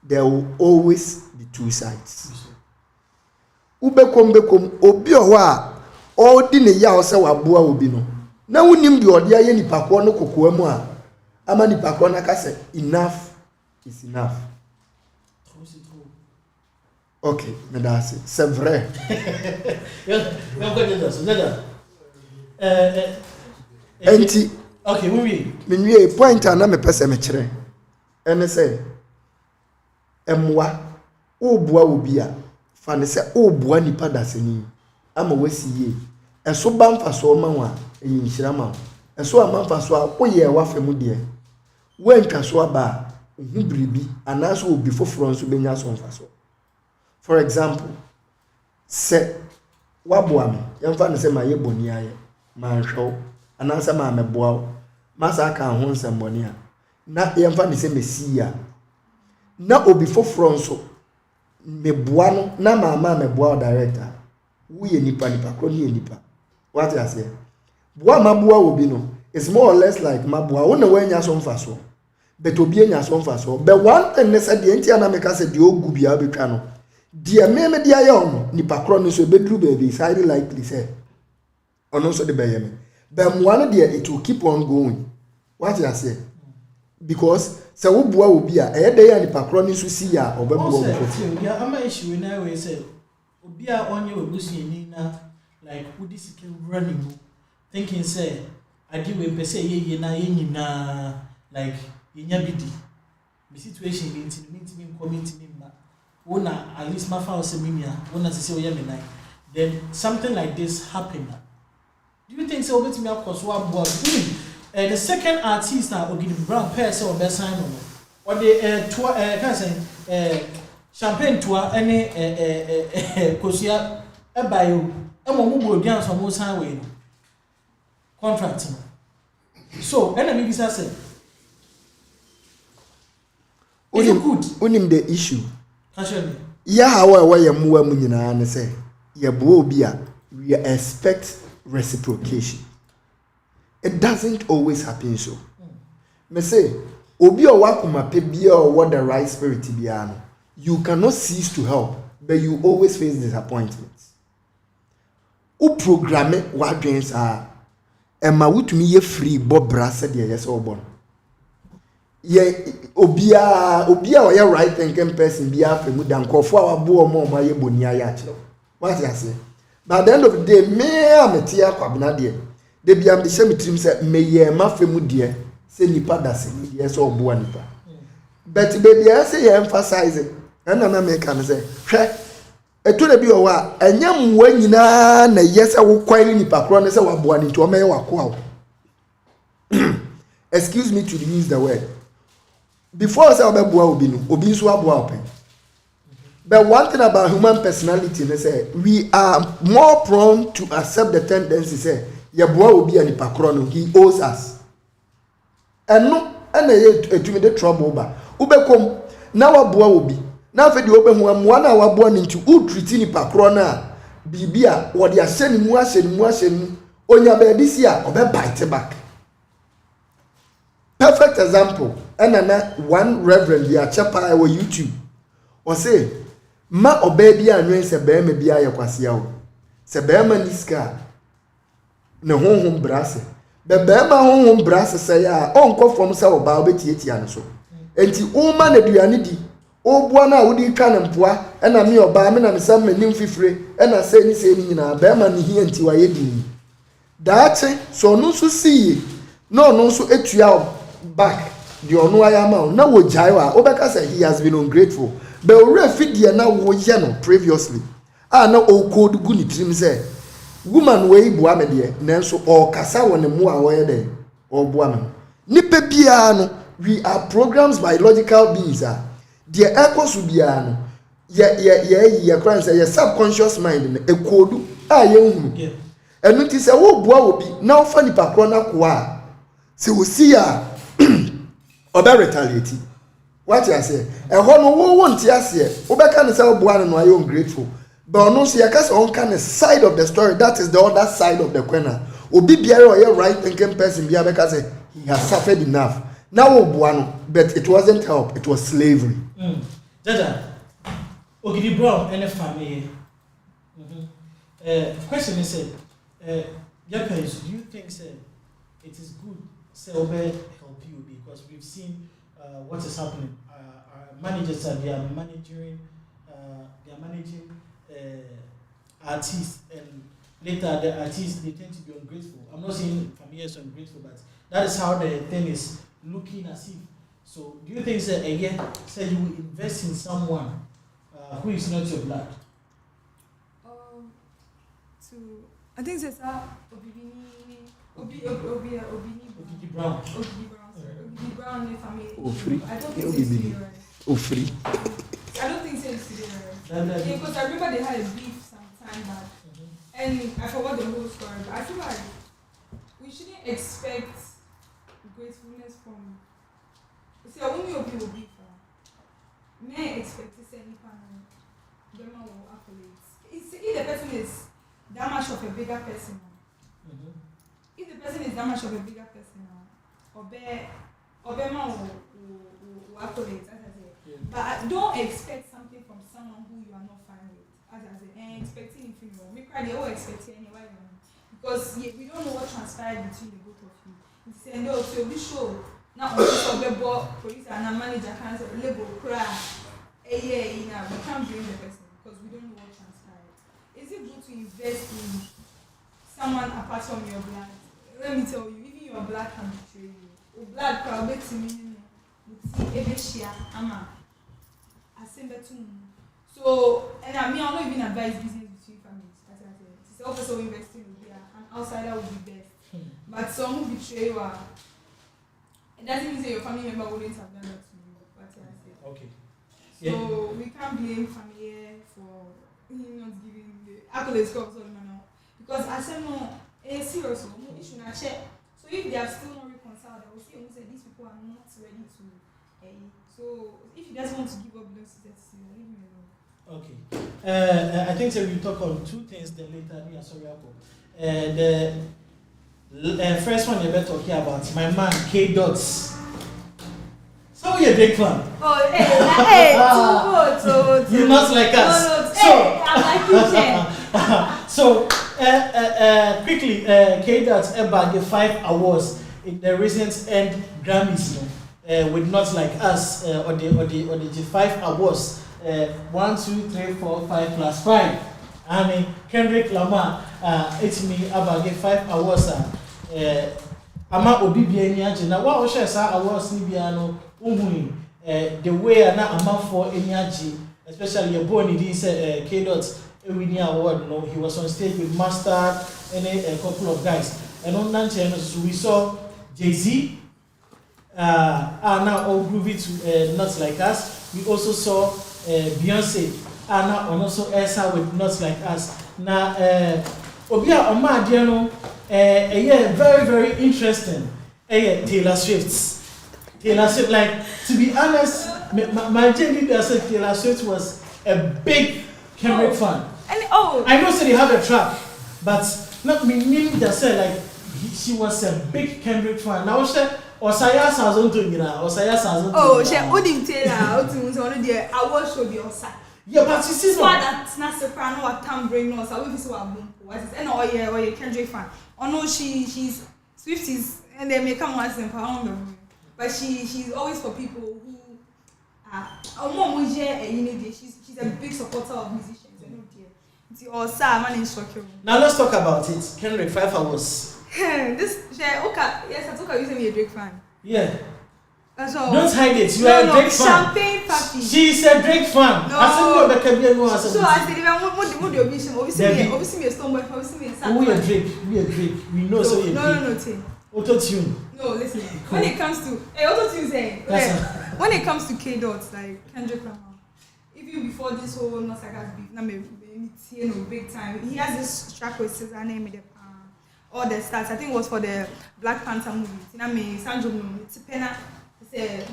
Speaker 3: there will always be two sides. Bekom obi oho a odi ne ya o se waboa obi no na wonim de odi aye nipa ko no kokoa mu a ama nipa ko na ka se enough is enough. Okay, medase c'est vrai. Enti
Speaker 1: okay, we
Speaker 3: menwie point ana me pese me kire ene say emwa oboa obi a fa ne se oboa nipa daseni ama wasiye eso ba mfaso ma wa eyinhyira ma eso ama mfaso a oye wafemu de wantwa so aba ohu biribi anaso obi foforo nso benya so mfaso. For example, se waboa me yemfa ne se ma ye boni aye ma nhwo anasa ma meboa masa aka ho nsemboni a na yemfa ne se mesia na obi foforo nso meboa no na mama meboa director wo ye nipa kro ni nipa what you say boa maboa obi no is more or less like maboa wo na wanya so mfaso but obi anya so mfaso but one thing ne say de enti ana meka say de ogu bia betwa no de me de aye on nipa kro no so bedru baby is highly likely say ono so de beyeme but one de it will keep on going What you say? Because so wo bua obi a e dey ya nipa kro ni so si ya obebua
Speaker 1: obi ya ama issue na we say obi a onye obusuani na like wudi sike running mu thinking say adi we pese ye na ye nyina like yenya bidi the situation be intimi community ma wona at least ma fa o se minia wona se o ye me nai then something like this happen. Do you think so obetimi akoso abo the second artist na Ogidi Brown person or best sign on or the tour can say champagne tour any kosia e bayo e mo mu odian so mo sign we contract. So enemy bisa say
Speaker 3: unim the issue
Speaker 1: actually
Speaker 3: ya hawa wa ya muwa mu nyina ne say ya bo obi a we expect reciprocation. It doesn't always happen so. Me say, obi o wakuma pe bia or what the right spirit bia no. You cannot cease to help, but you always face disappointments. O programme wadwen sa ma wutumi ye free bo brasa de yes obon. Ye obi a o ye right thinking person bia fa mu dan kofo a wabo o ma ye boni aya kire. What you say? By the end of the day, me ametia kwabena de de biam de shemitrim say meye ma femu de say nipa da se ni de so obo nipa. But baby I say emphasize and na make am say hwe eto na bi o wa anya mwa nyina na yese wo kwan nipa kro ne say wabo ani to meye wako. Excuse me to use the word. Before say obeboa obi no obi so aboa open. But one thing about human personality, they say we are more prone to accept the tendency. Say, "Yeboa will be an ipakrono. He owes us." And no, and to me the trouble ba. Ube kom now aboa will be now. For the open one hour born into who treating ipakrona. Bibia what they are sending muashen onya be this year obe bite back. Perfect example. And one reverend the chapa or YouTube or say. Ma obedi anwen se be me bia ye kwase ya o se be ma niska ne honhom brase be ma honhom brase se ya onko fom se oba obetietia ne so enti uma na duane di obua na wodi twa ne mpoa na me oba me na me sam manim fifire na se ni nyina be ma ne hia enti wa ye di daache so no so see no so etua back the onu aya ma na wo jaiwa obeka say he has been ungrateful. But already fidya na wo ye no previously. Na o code gu ni trim say woman we bua me de nanso o kasa won mu a wo ye de o bua me. Nipa bia no we are programs biological beings a de ekosu bia no ye kran say your subconscious mind e code a ye hunu. Enu ti say wo bua obi na wo fa nipa kro na ko a se wo si a oba retaliate. What you say? A hono wo won't say. Obeka ne say oboa no are ungrateful. But no see akase on kind of side of the story. That is the other side of the coin. Obi biara or your right thinking person bia beka say he has suffered enough. Now oboa no, but it wasn't help. It was slavery.
Speaker 1: Jaja, Ogidi Brown and family. Question is your parents, do you think it is good Selbe help you because we've seen what is happening. Our managers they are managing artists, and later the artists they tend to be ungrateful. I'm not saying familiars are ungrateful, but that is how the thing is looking as if. So, do you think again, you will invest in someone who is not your blood?
Speaker 2: I think it's Ogidi Brown. Ogidi Brown family.
Speaker 3: Free.
Speaker 2: I don't think it's
Speaker 3: free.
Speaker 2: I don't think it's serious. Because I remember they had a beef some time back, and I forgot the whole story. But I feel like we shouldn't expect gratefulness from. See, I won't be a beef. May expect to say any panel. Them will accolades. If the person is that much of a bigger person. If the person is that much of a bigger person, Obama will accolade, as I say. Yeah. But don't expect something from someone who you are not fine with, as I say. And expecting if you know, we cry, they all expect anyway. Because we don't know what transpired between the both of you. Send out to be show. Now, police and a manager can't label cry. We can't blame the person because we don't know what transpired. Is it good to invest in someone apart from your blood? Let me tell you, even your blood can betray you. Your blood can betray me. So, and I mean, I'm not even advise business between families. As I said, it's also investing in here, and outsider would be best. But some who betray you are. It doesn't mean that your family member wouldn't have done that to you. But I said.
Speaker 1: Okay.
Speaker 2: So we can't blame family for him not giving the accolades comes on now. Because I said no, it's serious. You should not check. So if they are still not reconciled, they will say these people are not ready to. So if he doesn't want to give up those debts, leave me alone.
Speaker 1: Okay. I think so we talk on two things. Then later, the first one you better talking about my man K Dots. So you're a big fan.
Speaker 2: Oh, hey, too.
Speaker 1: You're not like us.
Speaker 2: No,
Speaker 1: so,
Speaker 2: hey, I'm like you.
Speaker 1: So, quickly, K Dots about the 5 awards in the recent end Grammys, with not like us, or the 5 awards, 1, 2, 3, 4, 5 plus 5. I mean, Kendrick Lamar, it's me about the 5 awards. Ama obi bia ni age na wa o share sa awards ni bia no ohun the way na ama for any age, especially your boy ni say K Dot a winning award. No, he was on stage with Mustard and a couple of guys, and on that channel we saw Jay-Z now all groovy to Not Like Us. We also saw Beyonce now also Elsa with Not Like Us. Now obia oma ade no very, very interesting. Taylor Swift. Like, to be honest, my JD that said Taylor Swift was a big Kendrick fan. I know they have a track, but not meaning that said like she was a big Kendrick fan. Now she Osaya Sazon to Osaya Sazon.
Speaker 2: Oh, she Odim Taylor, the award show be Osaya.
Speaker 1: Yeah, but you see
Speaker 2: that's not soprano or tambourine or so. We see what boom. And or you Kendrick fan. Oh no, she's Swift is, and they may come once in pound, but she's always for people who are she's a big supporter of musicians.
Speaker 1: Now let's talk about it. Kendrick 5 hours.
Speaker 2: Yes, I told her you say me a Drake fan.
Speaker 1: Yeah.
Speaker 2: So,
Speaker 1: don't hide it. You are a Drake fan.
Speaker 2: Champagne party.
Speaker 1: She's a Drake fan.
Speaker 2: No.
Speaker 1: So
Speaker 2: I said, obviously me a stone boy, obviously me a sad.
Speaker 1: We are Drake. We know so you're
Speaker 2: No.
Speaker 1: Auto-tune.
Speaker 2: No, listen. When it comes to auto-tune saying, when it comes to K Dots like Kendrick Lamar, even before this whole Not Like Us beef, big time. He has this track with Cesar name all the stats. I think it was for the Black Panther movie. Sandro it's Pena.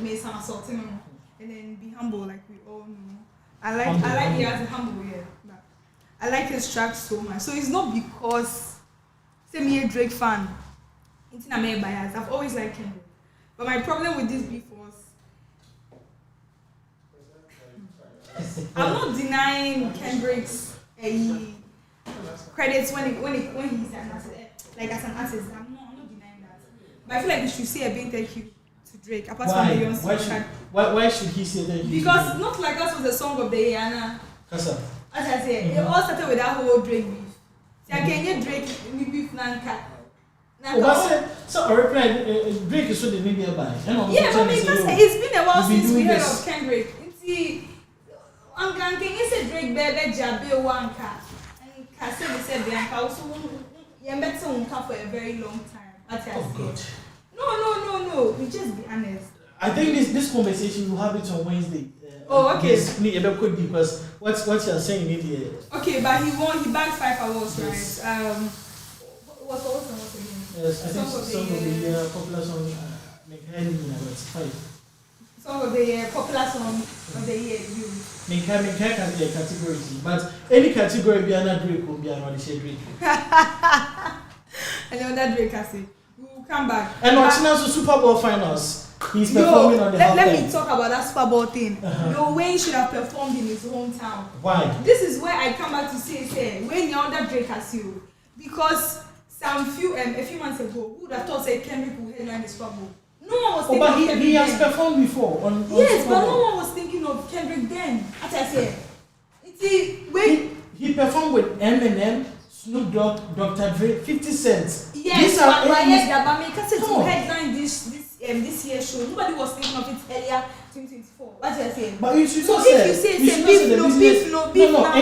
Speaker 2: May some assault, and then be humble like we all know. I like he has a humble but I like his track so much. So it's not because say me a Drake fan. It's not my bias. I've always liked Kendrick. But my problem with this beef was I'm not denying Kendrick's credits when he's an artist, like as an artist. I'm not denying that. But I feel like we should say a big thank you to Drake. Apart from Beyonce.
Speaker 1: Why should he say that?
Speaker 2: Because Not Like Us was the song of the year, Anna. As I said, it all started with that whole Drake beef. See, I can get Drake beef Nanka.
Speaker 1: So I replied, Drake is so the media by.
Speaker 2: Yeah, but it's been a while since we heard of Kendrick. See, I'm going to say Drake baby Jabe Wanka. And Cassidy said Bianca also met someone for a very long time. As I said. No. We just be honest.
Speaker 1: I think this conversation will have it on Wednesday.
Speaker 2: Okay.
Speaker 1: Yes, because what you're saying in here.
Speaker 2: Okay, but he bagged 5 awards,
Speaker 1: yes.
Speaker 2: Right? What's again?
Speaker 1: Yes, I think song of the year, popular song, it's 5.
Speaker 2: Song of the year, popular song of the year, you.
Speaker 1: Can be a category, but any category be another Drake will be another Drake.
Speaker 2: And then Drake I say. We'll come back.
Speaker 1: And watching us the Super Bowl finals. He's performing on the
Speaker 2: let me talk about that Super Bowl thing. No way he should have performed in his hometown.
Speaker 1: Why?
Speaker 2: This is where I come back to say when the other Drake has you. Because a few months ago, who would have thought say Kendrick would headline the Super Bowl? No one was thinking
Speaker 1: but
Speaker 2: of Kendrick
Speaker 1: he has
Speaker 2: then.
Speaker 1: performed before on
Speaker 2: Yes,
Speaker 1: Super
Speaker 2: but
Speaker 1: Bowl.
Speaker 2: no one was thinking of Kendrick then. As I said,
Speaker 1: He performed with Eminem, Snoop Dogg, Dr. Dre, 50 Cent.
Speaker 2: Yes,
Speaker 1: These are
Speaker 2: but
Speaker 1: enemies.
Speaker 2: because it's to headline this year's show. Nobody was thinking of it earlier 2024. What did I say?
Speaker 1: But you should
Speaker 2: So
Speaker 1: not
Speaker 2: if
Speaker 1: say,
Speaker 2: you say
Speaker 1: you should not say the business.
Speaker 2: no beef
Speaker 1: No,
Speaker 2: now,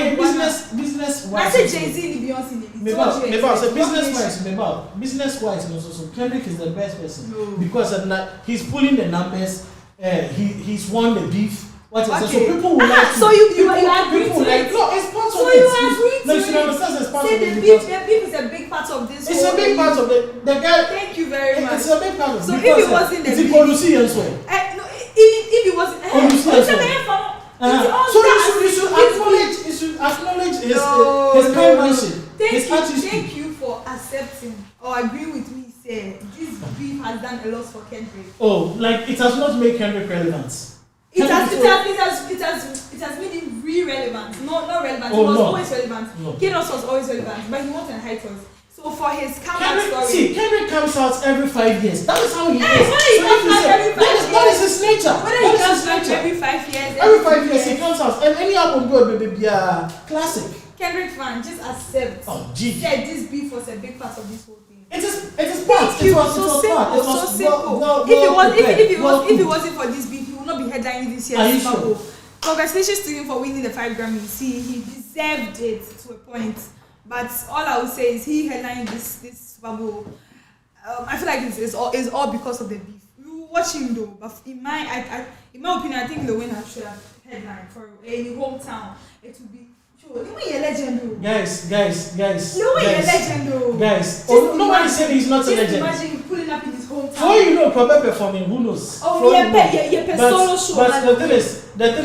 Speaker 1: business
Speaker 2: I
Speaker 1: wise.
Speaker 2: said Jay-Z and Beyonce.
Speaker 1: So business wise, business wise, so Kendrick is the best person.
Speaker 2: No.
Speaker 1: Because he's pulling the numbers. He's won the beef. What is it? So
Speaker 2: Okay.
Speaker 1: people will like.
Speaker 2: So you agree
Speaker 1: people
Speaker 2: to it?
Speaker 1: No, it's part
Speaker 2: So
Speaker 1: of it.
Speaker 2: you agree to
Speaker 1: No, you should
Speaker 2: it?
Speaker 1: understand it's part
Speaker 2: Say
Speaker 1: of it.
Speaker 2: the
Speaker 1: because
Speaker 2: beef is a big part of this.
Speaker 1: It's
Speaker 2: whole
Speaker 1: a big
Speaker 2: thing.
Speaker 1: part of the guy.
Speaker 2: Thank you very much.
Speaker 1: It's a big part of it.
Speaker 2: So if
Speaker 1: because,
Speaker 2: it wasn't the
Speaker 1: it's
Speaker 2: beef-
Speaker 1: policy as well.
Speaker 2: No, if it wasn't,
Speaker 1: Honestly,
Speaker 2: it's
Speaker 1: so-
Speaker 2: a very fun.
Speaker 1: So you should acknowledge his penmanship, his artistry.
Speaker 2: Thank you for accepting or agreeing with me. Say this beef has done a lot for Kendrick.
Speaker 1: Oh, like it has not made Kendrick relevant.
Speaker 2: It has made him re-relevant. Not relevant.
Speaker 1: Oh,
Speaker 2: He was
Speaker 1: no.
Speaker 2: always relevant.
Speaker 1: No.
Speaker 2: Kiddos was always relevant, but he wasn't hiatus. So for his comeback
Speaker 1: Kendrick comes out every 5 years. That is how he is.
Speaker 2: Whether he comes out every 5 years,
Speaker 1: that is his nature.
Speaker 2: whether he comes out every 5 years,
Speaker 1: Every 5 years he comes out, and any album go be a classic.
Speaker 2: Kendrick fan, just accept.
Speaker 1: Oh, gee.
Speaker 2: Yeah, this beef was a big part of this whole thing.
Speaker 1: It is part.
Speaker 2: Thank you.
Speaker 1: It was
Speaker 2: So
Speaker 1: part. It
Speaker 2: simple,
Speaker 1: was
Speaker 2: so simple. If it wasn't for this beef, he would not be headlining this
Speaker 1: Are you
Speaker 2: year's Super
Speaker 1: sure?
Speaker 2: Bowl. Congratulations to him for winning the 5 Grammys. He deserved it to a point. But all I would say is he headlined this Super Bowl. I feel like it's all because of the beef. You watch him though, but in my opinion, I think the winner should have headlined for any hometown. It would be. Sure, you a legend though.
Speaker 1: Guys.
Speaker 2: No way a legend though.
Speaker 1: Guys,
Speaker 2: Just
Speaker 1: nobody said he's not a
Speaker 2: just
Speaker 1: legend.
Speaker 2: imagine him pulling up in his hometown.
Speaker 1: For all you know, probably performing, who knows?
Speaker 2: Oh,
Speaker 1: For all you know.
Speaker 2: yeah, solo show.
Speaker 1: But the thing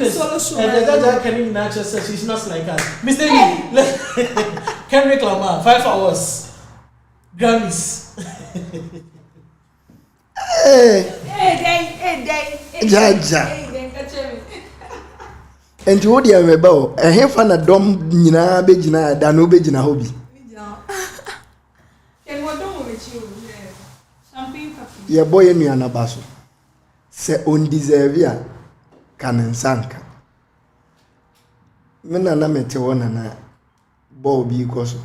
Speaker 1: is,
Speaker 2: Solo show,
Speaker 1: the judge can naturally say she's not like us. Mr. Lee, Kendrick Lamar, 5 hours, Grammys.
Speaker 3: Jaja.
Speaker 2: Catch me.
Speaker 3: Nti wo deɛ mɛba o ɛhefa na dɔm nyinaa bɛgyina da no bɛgyina hɔ bi yɛbɔ yɛ nuanaba so sɛ ɔndeserve a ka ne nsa nka me nana mete hɔ nana bɔɔl bi kɔ so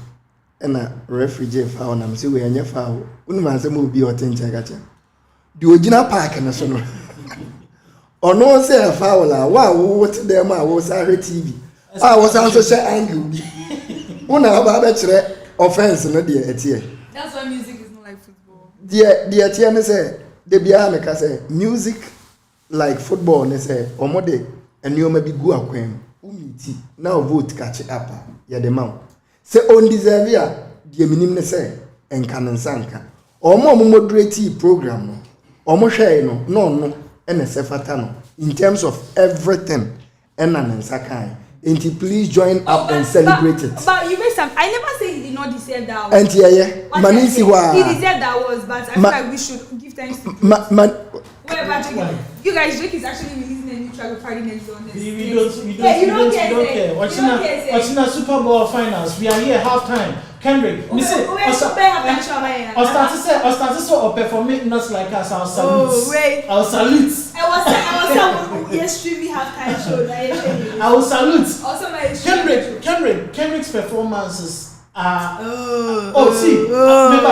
Speaker 3: ɛna refrigee fa hɔ nam sɛ wɔanyɛ fa hɔ wonim ansɛm obi a ɔte nkyɛn ka kyɛ deɛ ɔgyina park no so no ɔno sɛ ɛfa wɔ la wo wote dɛm a wo sa hwɛ tv a wo san so hyɛ angle bi wo na aba bɛkyerɛ offense no deɛ ɛteɛ.
Speaker 2: That's why music is not like football.
Speaker 3: deɛ ɛteɛ ne sɛ de biara meka sɛ music like football ne sɛ ɔmo de nneɛma bi gu akwan mu wo meeti na o vote catch up a yɛde ma wo sɛ ɔndeserve a deɛ menim ne sɛ nka ne nsa nka ɔmo moderate program no ɔmo hwɛe no na ɔno ɛna sɛ fata no in terms of everything ɛna ne nsa kan nti please join up and celebrate it.
Speaker 2: But you made some. I never say he did not deserve that.
Speaker 3: Nti ɛyɛ mani si hɔ a
Speaker 2: he deserved that was, but I feel like we should give thanks to whatever you guys. Drake is actually releasing a new track with Friday next on this.
Speaker 1: We don't care. Watching Super Bowl finals. We are here halftime. Kendrick, listen. I started so performing not like us. I'll salute.
Speaker 2: Oh wait.
Speaker 1: I'll salute.
Speaker 2: I was extremely halftime show.
Speaker 1: I will salute.
Speaker 2: Also my
Speaker 1: Kendrick's performances are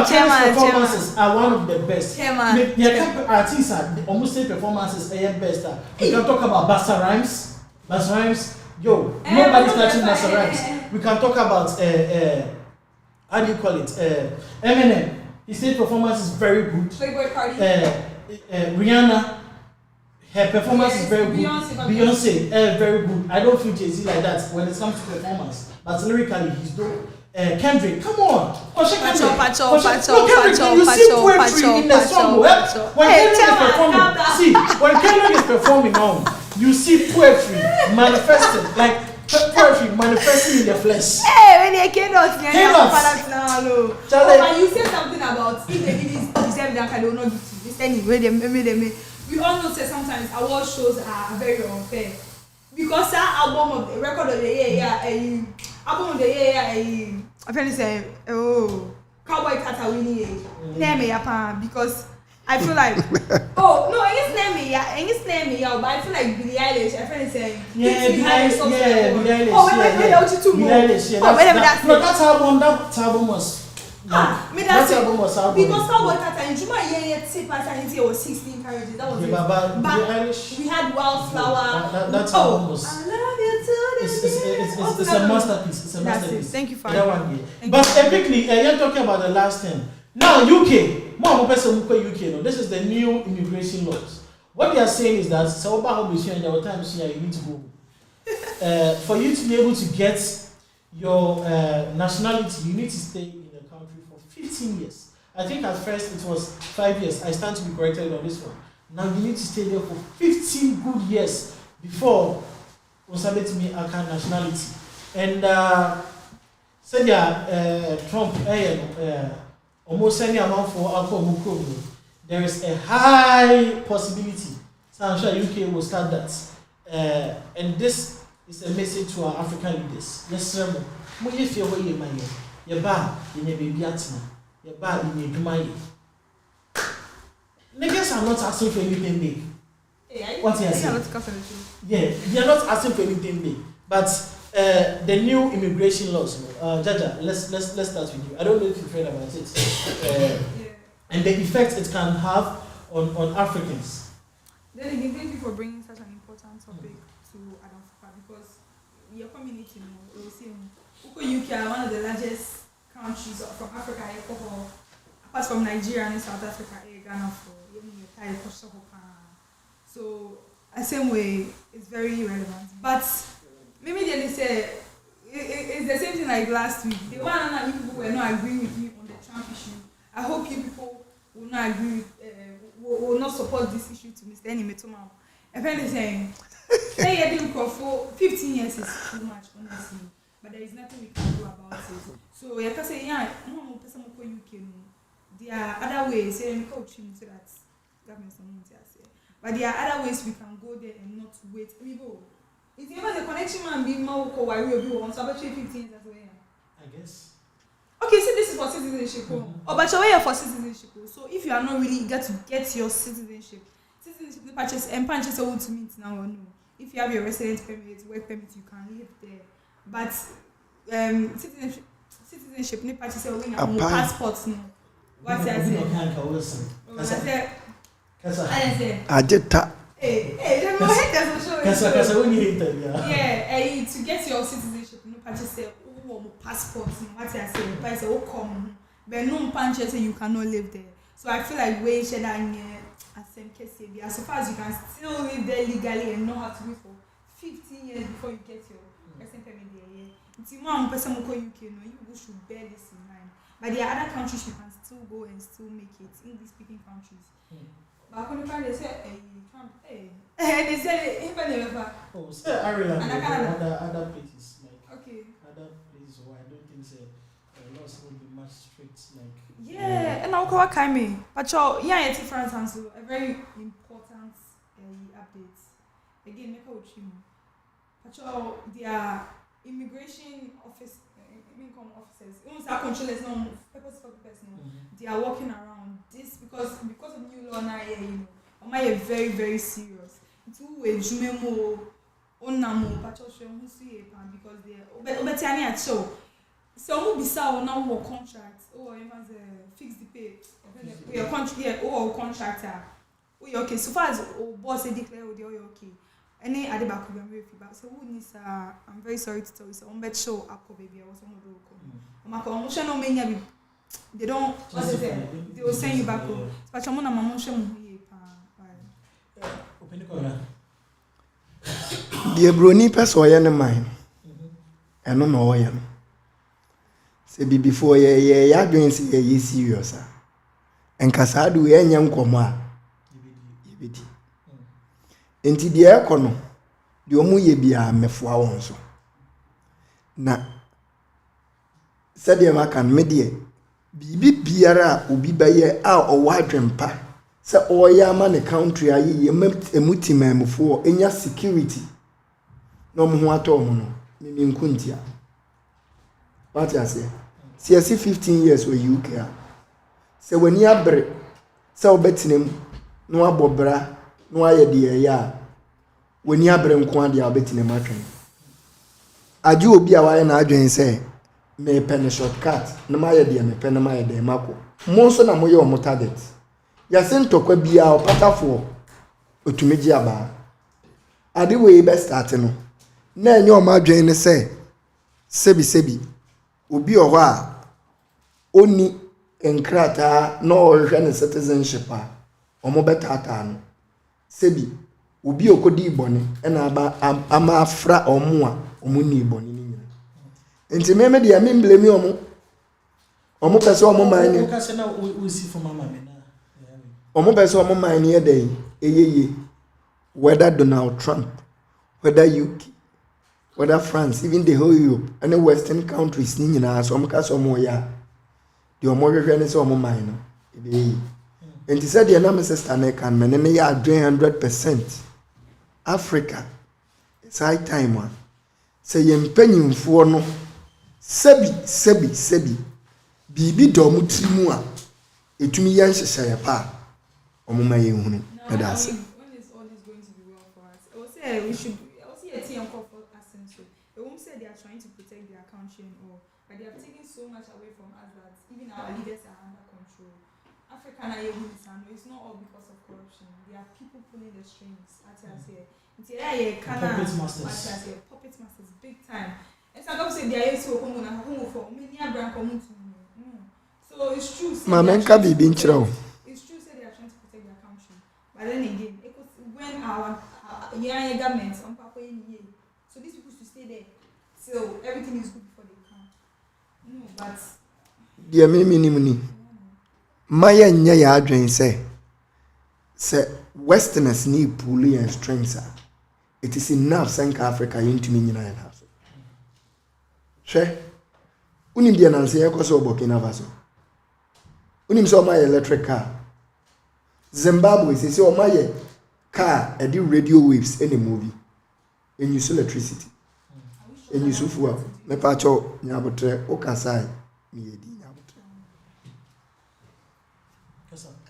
Speaker 1: Kendrick's performances are one of the best. Artists are almost say performances are best. We can talk about Busta Rhymes. Yo, nobody's touching Busta Rhymes. We can talk about how do you call it? Eminem. His stage performance is very good. Rihanna, her performance is very good. Beyonce, very good. I don't feel Jay-Z like that when it comes to performance, but lyrically he's dope. Kendrick, come on. You see poetry in the song. When Kendrick is performing now, you see poetry manifested, like poetry manifesting in the flesh.
Speaker 2: Hey, when they came out,
Speaker 1: Charlie,
Speaker 2: you said something about if they didn't deserve that, they will not give to this anyway. We all know that sometimes award shows are very unfair because that album of the record of the year, album of the year, I feel say, oh, Cowboy Carter winning name me yapa because I feel like oh no, it's name me yeah, but I feel like Billie Eilish. I feel saying
Speaker 1: Billie Eilish.
Speaker 2: Oh wait,
Speaker 1: that album was.
Speaker 2: That's because Cowboy Carter in Juma it was 16 carriages. That was it. But we had Wildflower.
Speaker 1: That album was.
Speaker 2: I love you too.
Speaker 1: It's a masterpiece. It's a masterpiece.
Speaker 2: Thank you for
Speaker 1: that one. But quickly, you're talking about the last thing. Now UK, more person UK. No, this is the new immigration laws. What they are saying is that so there were times here you need to go. For you to be able to get your nationality, you need to stay in the country for 15 years. I think at first it was 5 years. I stand to be corrected on this one. Now you need to stay there for 15 good years before you submit me a nationality. And said Trump almost any amount for alcohol. There is a high possibility. So I'm sure UK will start that. And this is a message to our African leaders. Yes, sir. When feel where you money, your bar in a baby atima, your bar in a dumai. Niggas are not asking for anything big. What you saying? Yeah, they are not asking for anything big. But the new immigration laws, Jaja, let's start with you. I don't know if you've heard about it. And the effect it can have on Africans.
Speaker 2: Then again, thank you for bringing such an important topic to ADAMFOPA because your community, you will see, UK are one of the largest countries from Africa, apart from Nigeria and South Africa, Ghana for so the same way it's very relevant. But maybe they say it's the same thing like last week. The one and people were not agreeing with me on the Trump issue. I hope you people will not agree with, will not support this issue to Mr. Enimetoma. If anything, say for 15 years is too much, honestly. But there is nothing we can do about it. So you can say, yeah, no person will UK. There are other ways. Say, we coach him so that government someone say. But there are other ways we can go there and not wait. If you have a connection man, be more so about 15 years as well.
Speaker 1: I guess.
Speaker 2: Okay, so this is for citizenship. Oh, but you're for citizenship. So if you are not really eager to get your citizenship purchase and punches to meet now or no. If you have your residence permit, work permit, you can live there. But citizenship, no purchase or passports no. What I say?
Speaker 3: Ajeta.
Speaker 2: Yeah, to get your citizenship, no purchase passports. What I say, come, but no punches you cannot live there. So I feel like we should as far as you can still live there legally and not have to wait for 15 years before you get your residence permit there. It's more person UK, you should bear this in mind. But there are other countries you can still go and still make it, English-speaking countries. But when they say, Trump, they say,
Speaker 1: oh, say Ireland and other places like other places where I don't think laws will be much strict like.
Speaker 2: Yeah, and I'll call Kaime. But it's France and a very important update. Again, make a chimo. But their immigration officers, controllers, no purposeful person. They are walking around this because of new law now. Am very very serious. Two way jumemo onamo patrol because they are show. So we saw now work contract or fix the pay. Your contract or contractor. Okay, so far as boss declare okay. Any other back will be feedback. So who needs I'm very sorry to tell you so on bet show up baby or some they don't they will send you back home. But I'm on
Speaker 3: The brony person or yana mine. I don't know why. Say before ya doing say ye serious. And kasadu ye nyam koma. Yebedi. Enti de ekono. De omu ye bia mefoa won so. Na said makan medie bibi biara obi baye a owo adwempa se oya ma ne country ayi emutimamfo enya security no mo ho ato ho no mimi nkuntia what you say see 15 years were UK. So when you are break, so betting no abobra, no idea, ya. When you are break, one day betting a matron. I do be a wire and I join say, may pen a shortcut, no my idea, me pen my idea, Marco. Most of them are your target. Yasin to be our patafo, Utumedia bar. I do way best starting. Na your margin say, Sebi, Ubi or wa, only enkrata no Russian citizenship, or mobetatan. Sebi, Ubi okodi boni, and ama fra or mua, or muni boni. And to me, I mean, blame you. Omo pese omo mine
Speaker 1: o ka se na o si for mama me na
Speaker 3: omo pese omo mine ye dey eyeye whether Donald Trump, whether UK, whether France, even the whole Europe and the western countries ni nyina so omo ka so omo ya de omo hwehwe ne se omo mine no ebe and he said the na sister na kan me ne ya 100% Africa. It's high time one say yempanyimfo no sebi bibi domu trimu a etumi yan hyehyɛ pa omuma ye hunu medase
Speaker 2: when is all this going to be well for us? I will say we should also a team call for accent so they won't say they are trying to protect their country and all but they are taking so much away from us that even our leaders are under control. Africa na it's not all because of corruption. There are people pulling the strings at us here.
Speaker 1: puppet masters
Speaker 2: big time. And some say they are so home for many brand community. So it's true.
Speaker 3: Mamenka bibi nchiro.
Speaker 2: It's true say they are trying to protect their country. But then again, when our young government on papa so these people should stay there. So everything is good before they come. No, but
Speaker 3: Dear mini Maya nya ya adwen say westerners need pulling and strength. It is enough South Africa into me nyina ya so. She unim dia nanse ya kwaso Burkina Faso. Unim so my electric car. Zimbabwe say so my car e do radio waves any movie. And use electricity. And use fuel. Me pa cho nyabotre o kasai me yedi nyabotre.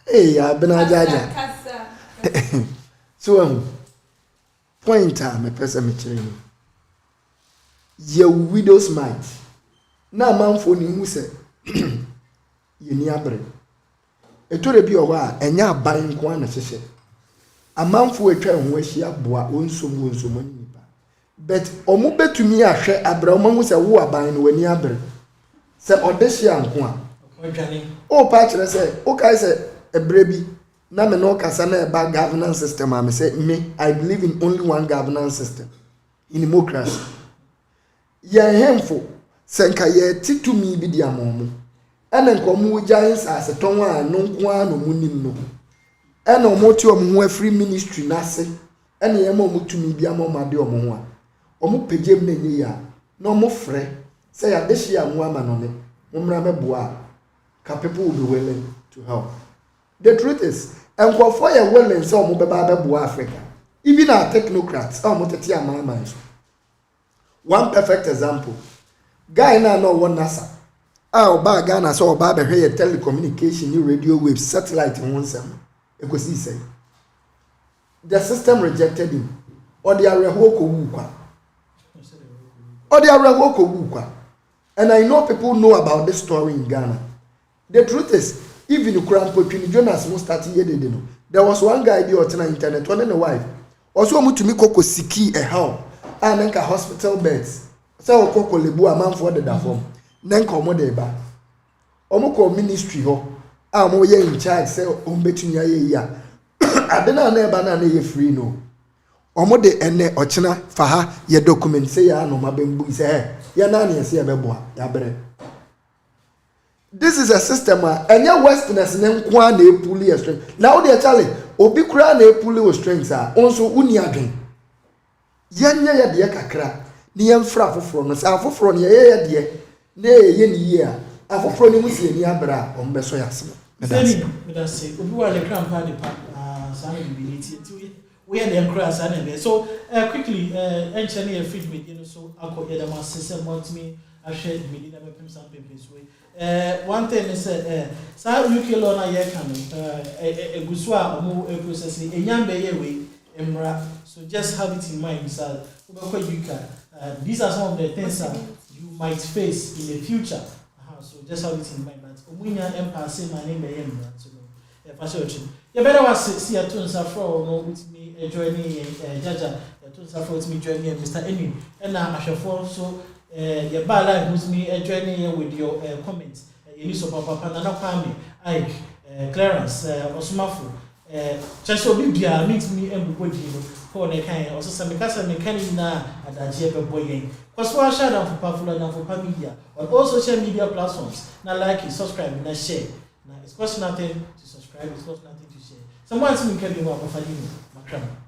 Speaker 3: Hey, ya bena jaja. So pointer me person me kire ni. Ye widow's mite. Na manfo ni hu se ye ni abre. Etore bi o wa enya aban nko ana hyehye. Amanfo atwa ho ahia boa onsom ni ba. But omo betumi ahwe abre omo hu se wo aban no wani abre. Se odehia nko a. O pa kire se o kai se ebre bi na me no kasa na eba governance system am say me I believe in only one governance system in democracy. Ye hemfo senka ye titumi bi dia momo ene nkomu giants as ton a no nko a no munim no ene omoti omo ho free ministry na se ene ye ma omutumi bi amomade omo ho a omo pegem na nye ya na omo frɛ say ya deshi ya nwa ma no ne momra meboa ka people will be willing to help. The truth is enkofo ye willing say omo beba beboa Africa even our technocrats omo tete amama. One perfect example. Guy na no one NASA. Oba Ghana so oba be hwe telecommunication ni radio waves satellite wonsam. Ekosi say. The system rejected him. Or the areho ko wu kwa. And I know people know about this story in Ghana. The truth is, even Ukrampo Twini Jonas mo start here dey no. There was one guy be on the internet, one and a wife. Also mutumi koko siki a how. Nanka hospital beds. So okoko lebu amanfo de da form. Nanka omo de ba. Omo ko ministry ho. Omo ye in charge say ombetumi aye ya. Adena na eba na ye free no. Omo de ene ochina faha ye document say ya no mabembu say ya na na say ebeboa ya bere. This is a system enya westerners ne nko a na epuli your strength. Now they challenge obi kura na epuli your strength onso uni adwen. Yanya ya de kakra ni yemfra foforo no sa foforo ne ye de na ye ni ye a afoforo ni musie ni abra ombeso yasem
Speaker 1: medase obi wa le krampa de pa sana bibility we are the cross and so quickly enchane your feed me so akọ yedama system want me ahwɛ medina bɛpem saa mpempem so one thing is saa UK law na yɛka no egu so a ɔmo process enyam bɛyɛ wei mmra so just have it in mind sir wobɛkɔ UK these are some of the things that you might face in the future so just have it in mind that omunya empase ma ne bɛyɛ mmra so fa sɛ ɔtwe yɛbɛda wase si ato nsa frɔ no wotumi join jaja ato nsa frɔ wotumi join Mr. Eni ɛna ahwɛfoɔ so yɛba live wotumi join with your comments yɛni so papa na kwame Ike Clarence Osmafo kyerɛ obi bia mentumi mbobɔ di no ko ne kan ɔso sɛ mekasa mekan na adagye bɛbɔ yɛn kwaso ahya ADAMFOPA follow ADAMFOPA media on all social media platforms na like subscribe na share na it's cost nothing to subscribe, it's cost nothing to share. Someone to me can be more WOFADINHO.